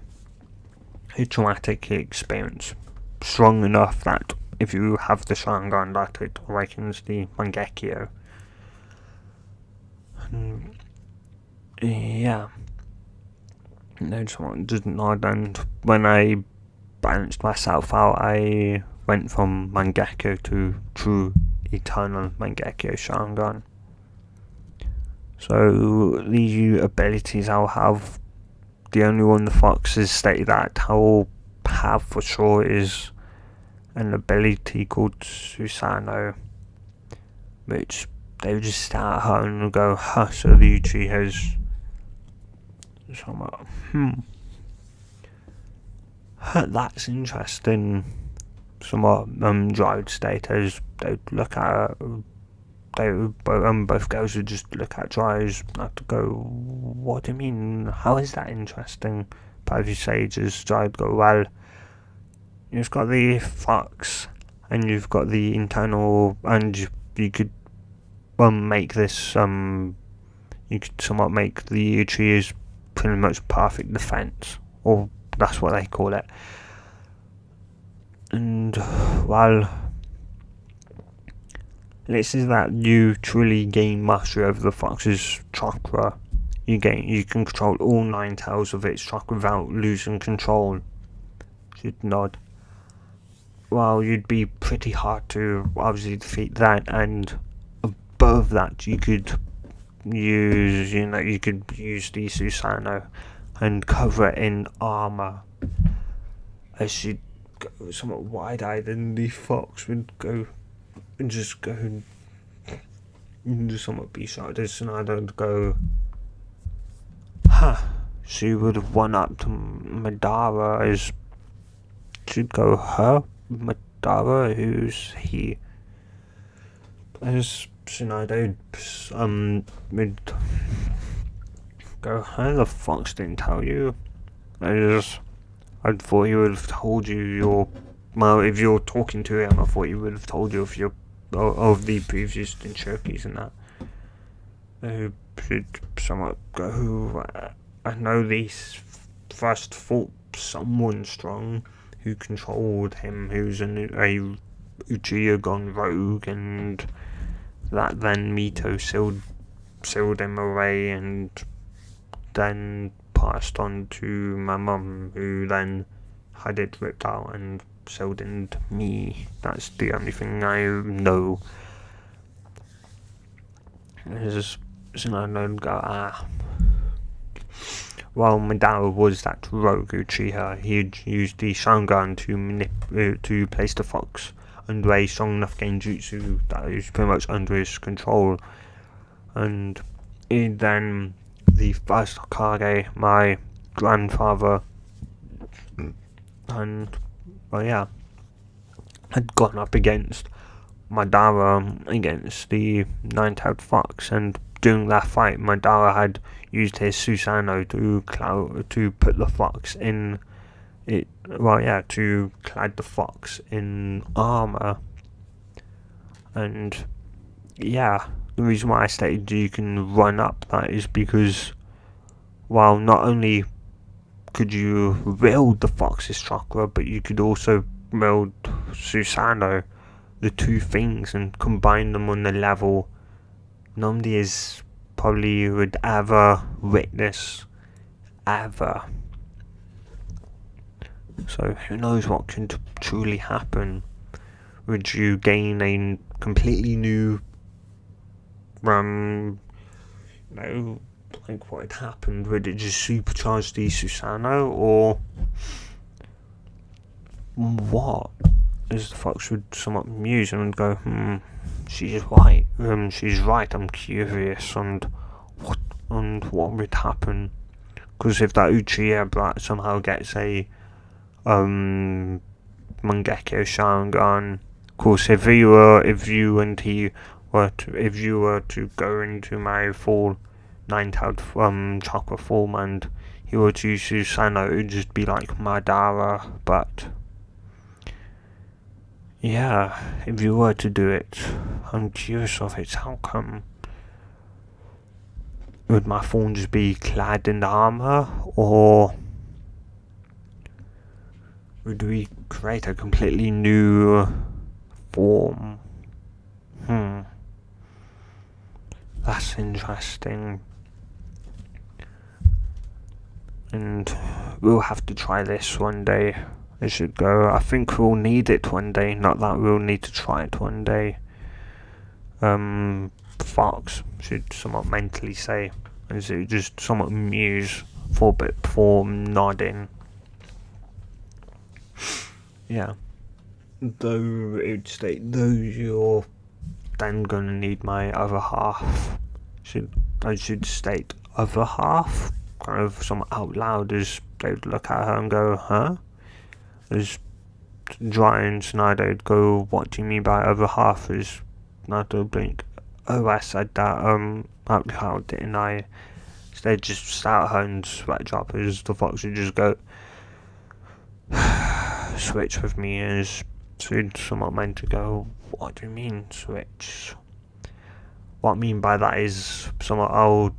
a traumatic experience. Strong enough that if you have the Sharingan, that it awakens the Mangekyo. And yeah. No, someone didn't nod, and when I balanced myself out, I went from Mangekyo to true eternal Mangekyo Sharingan. So the abilities I'll have, the only one the foxes state that I'll have for sure is an ability called Susanoo, which they would just start at her and go, huh, so the Uchi has somewhat, that's interesting. Somewhat dried state as they'd look at her, both girls would just look at Dry's not to go, what do you mean? How is that interesting? But if you say just Dry'd go, well, you've got the fox and you've got the internal, and you could make this you could somewhat make the tree is pretty much perfect defense, or that's what they call it. And well, this is that you truly gain mastery over the fox's chakra. You can control all 9 tails of its chakra without losing control. Should nod. Well, you'd be pretty hard to obviously defeat that, and above that you could use the Susanoo and cover it in armor. As she'd go somewhat wide-eyed, and the fox would go and just go and just somewhat be shocked as Sonada would go, she would have won up to Madara. As she'd go, her Madara, who's he? As Sonada would go, how the fox didn't tell you? I thought he would have told you if you're talking to him, I thought he would have told you of the previous Jinchurikis and that. Who should somewhat go, I know these first fought someone strong who controlled him, who's a Uchiha gone rogue, and that then Mito sealed him away and then passed on to my mum, who then had it ripped out and sold into me. That's the only thing I know. So I don't go, Well, Madara was that rogue Uchiha. He'd used the Sharingan to place the fox under a strong enough genjutsu that was pretty much under his control. And then the first Hokage, my grandfather, and had gone up against Madara against the 9-tailed fox, and during that fight Madara had used his Susanoo to put the fox in it, to clad the fox in armor. And the reason why I stated you can run up that is because, while not only could you wield the fox's chakra, but you could also wield Susanoo, the two things, and combine them on the level nobody is probably would ever witness, ever. So who knows what can truly happen? Would you gain a completely new, like what had happened? Would it just supercharge the Susanoo, or what? As the fox would somewhat muse and go, she's right. She's right. I'm curious, and what would happen? Because if that Uchiha somehow gets a Mangekyo Sharingan, of course, if you were to go into my full nine-tailed chocolate form, and he would use Susanoo, it would just be like Madara, but yeah, if you were to do it, I'm curious of its outcome. Would my form just be clad in armor, or would we create a completely new form? That's interesting. And we'll have to try this one day. It should go. I think we'll need it one day, not that we'll need to try it one day. Fox should somewhat mentally say, and so just somewhat muse for a bit before nodding. Yeah. Though it would state, though you're then gonna need my other half. I should state other half, kind of somewhat out loud, as they would look at her and go, huh? As Dry and Snyder would go, what do you mean by other half? As Naruto would blink, oh, I said that out loud, didn't I? Instead, just start her and sweat drop, as the fox would just go, switch with me, as she'd somewhat meant to go, what do you mean, switch? What I mean by that is somewhat, I'll,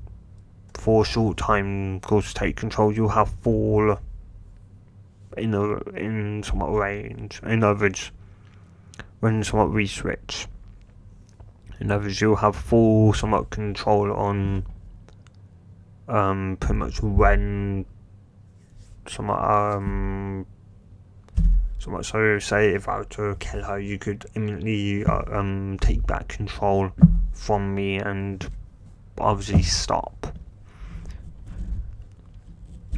for a short time, goes take control, you'll have full in somewhat range. In other words, when somewhat re-switch, in other words, you'll have full somewhat control on pretty much when somewhat so say if I were to kill her, you could immediately take back control from me and obviously stop.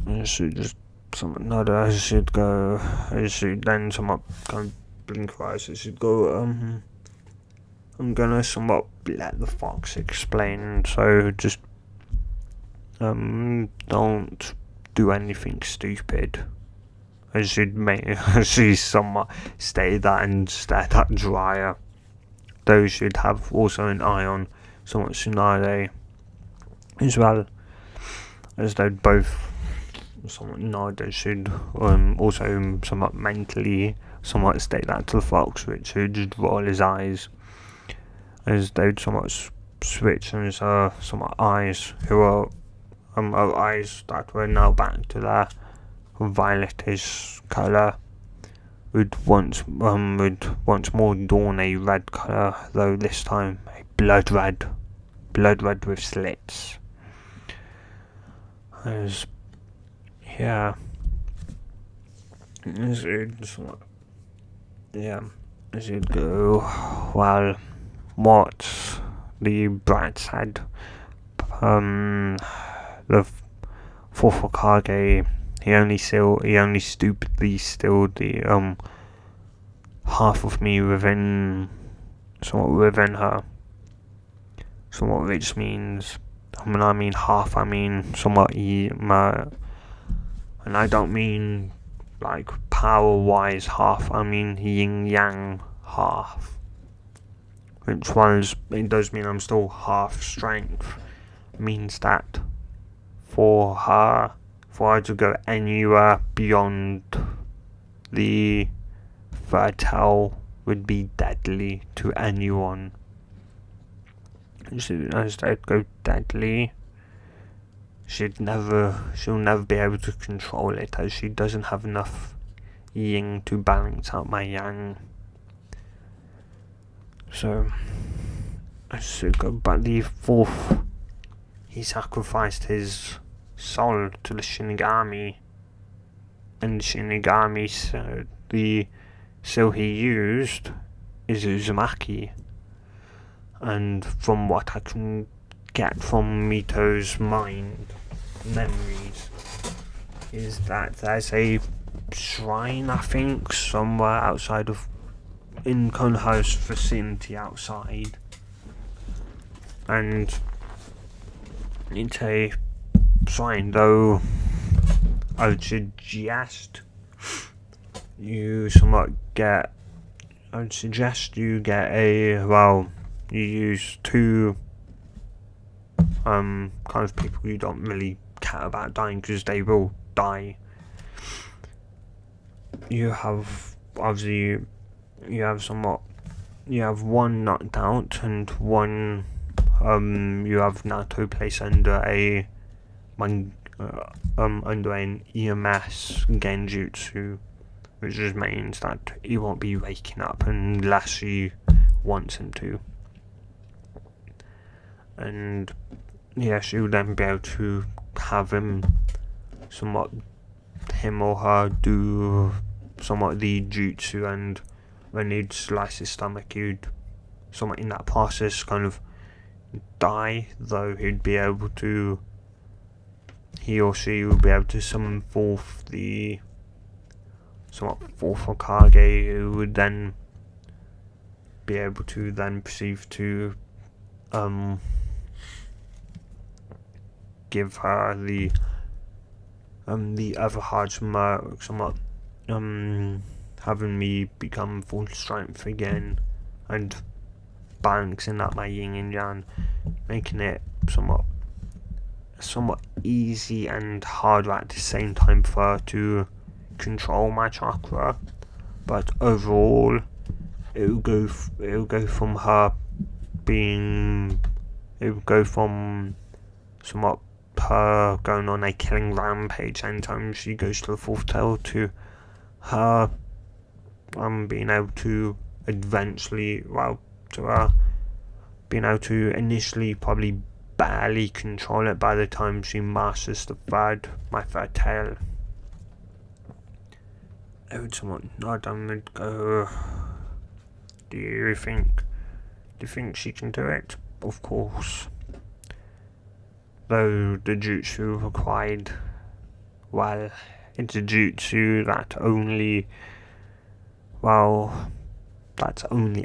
I should just somewhat nod. I should go. I should then somewhat kind of blink her eyes. I should go. I'm gonna somewhat let the fox explain. So just don't do anything stupid. I should she somewhat stay that and stare that Dryer. Those should have also an eye on somewhat Tsunade as well, as though both somewhat nod. They should also somewhat mentally somewhat state that to the fox, which should just roll his eyes, as they'd somewhat switch and somewhat eyes who are eyes that were now back to their violetish colour, would once more dawn a red colour, though this time a blood red with slits. As yeah, as it go. Well, what the brat said, the fourth Hokage, he only stupidly stilled the half of me within her. Somewhat, which means, when I mean half, I mean somewhat and I don't mean like power wise half, I mean yin yang half. Which was, it does mean I'm still half strength. Means that for her to go anywhere beyond the third tail would be deadly to anyone. As they go deadly, she'll never be able to control it, as she doesn't have enough yin to balance out my yang. So I should go. But the fourth, he sacrificed his soul to the Shinigami, and the Shinigami, the seal he used is Uzumaki. And from what I can get from Mito's memories, is that there's a shrine, I think, somewhere outside of, in Konoha's vicinity outside, and it's a shrine, though I would suggest you get you use two kind of people you don't really care about dying, because they will die. You have obviously you have one knocked out and one you have Naruto placed under under an EMS genjutsu, which just means that he won't be waking up unless she wants him to. And yeah, she will then be able to have him or her do somewhat the jutsu, and when he'd slice his stomach, he'd somewhat in that process kind of die, though he or she would be able to summon forth the fourth Hokage, who would then be able to then proceed to give her the other hard smirk, somewhat having me become full strength again and balancing out my yin and yang, making it somewhat easy and hard at the same time for her to control my chakra. But overall, it'll go from somewhat her going on a killing rampage anytime she goes to the fourth tail, to her being able to being able to initially probably barely control it by the time she masters my third tail. I would somewhat nod and go, do you think she can do it? Of course. Though the jutsu required, well, it's a jutsu that's only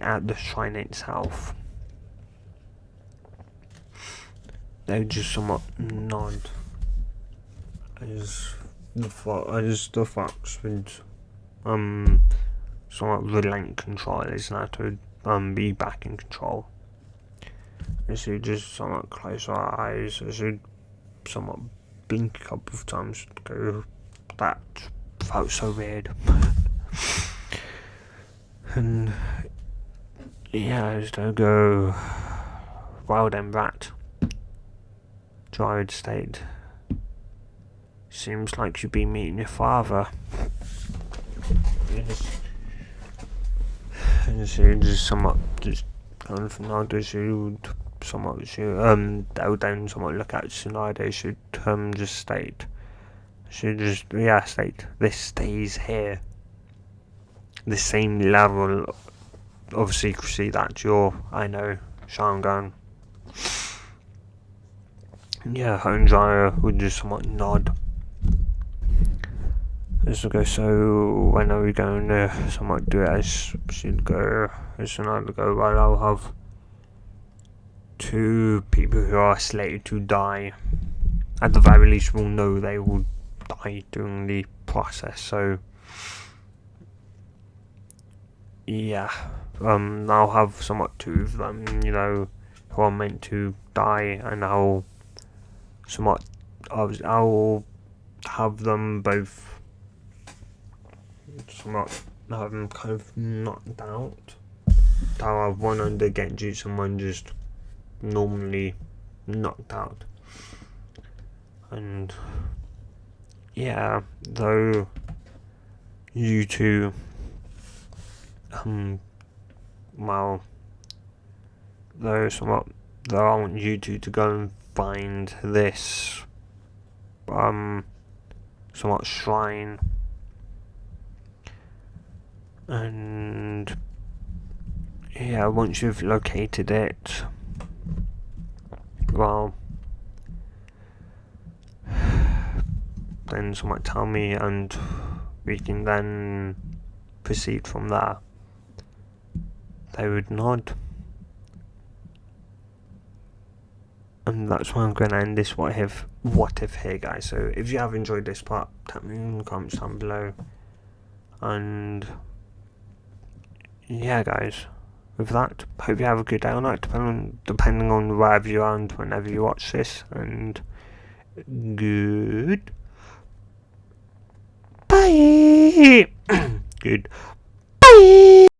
at the shrine itself. They would just somewhat nod as the fox would somewhat relent control, is not to be back in control. As she just somewhat close her eyes, as she somewhat blink a couple of times to go, that felt so weird. And yeah, as they go, well then, rat, Dryad state, seems like you've been meeting your father. Yes. And she just somewhat just kind of nod as she would they would then somewhat look at Tsunade. She'd just state, this stays here. The same level of secrecy that I know, Sharingan. Yeah, Honjaya would just somewhat nod. So when are we going to somewhat do it? As she'd go, as Tsunade would go, well, I'll have 2 people who are slated to die. At the very least, we'll know they will die during the process, so yeah, I'll have somewhat 2 of them, who are meant to die, and I'll have them both somewhat have them kind of knocked out. I'll have one under Genjutsu and one just normally knocked out. And yeah, though you two though I want you two to go and find this somewhat shrine, and yeah, once you've located it, well, then someone tell me and we can then proceed from there. They would nod. And that's why I'm going to end this what if here, guys. So if you have enjoyed this part, tell me in the comments down below. And yeah, guys, with that, hope you have a good day or night, depending on wherever you are and whenever you watch this, and good bye. Good bye.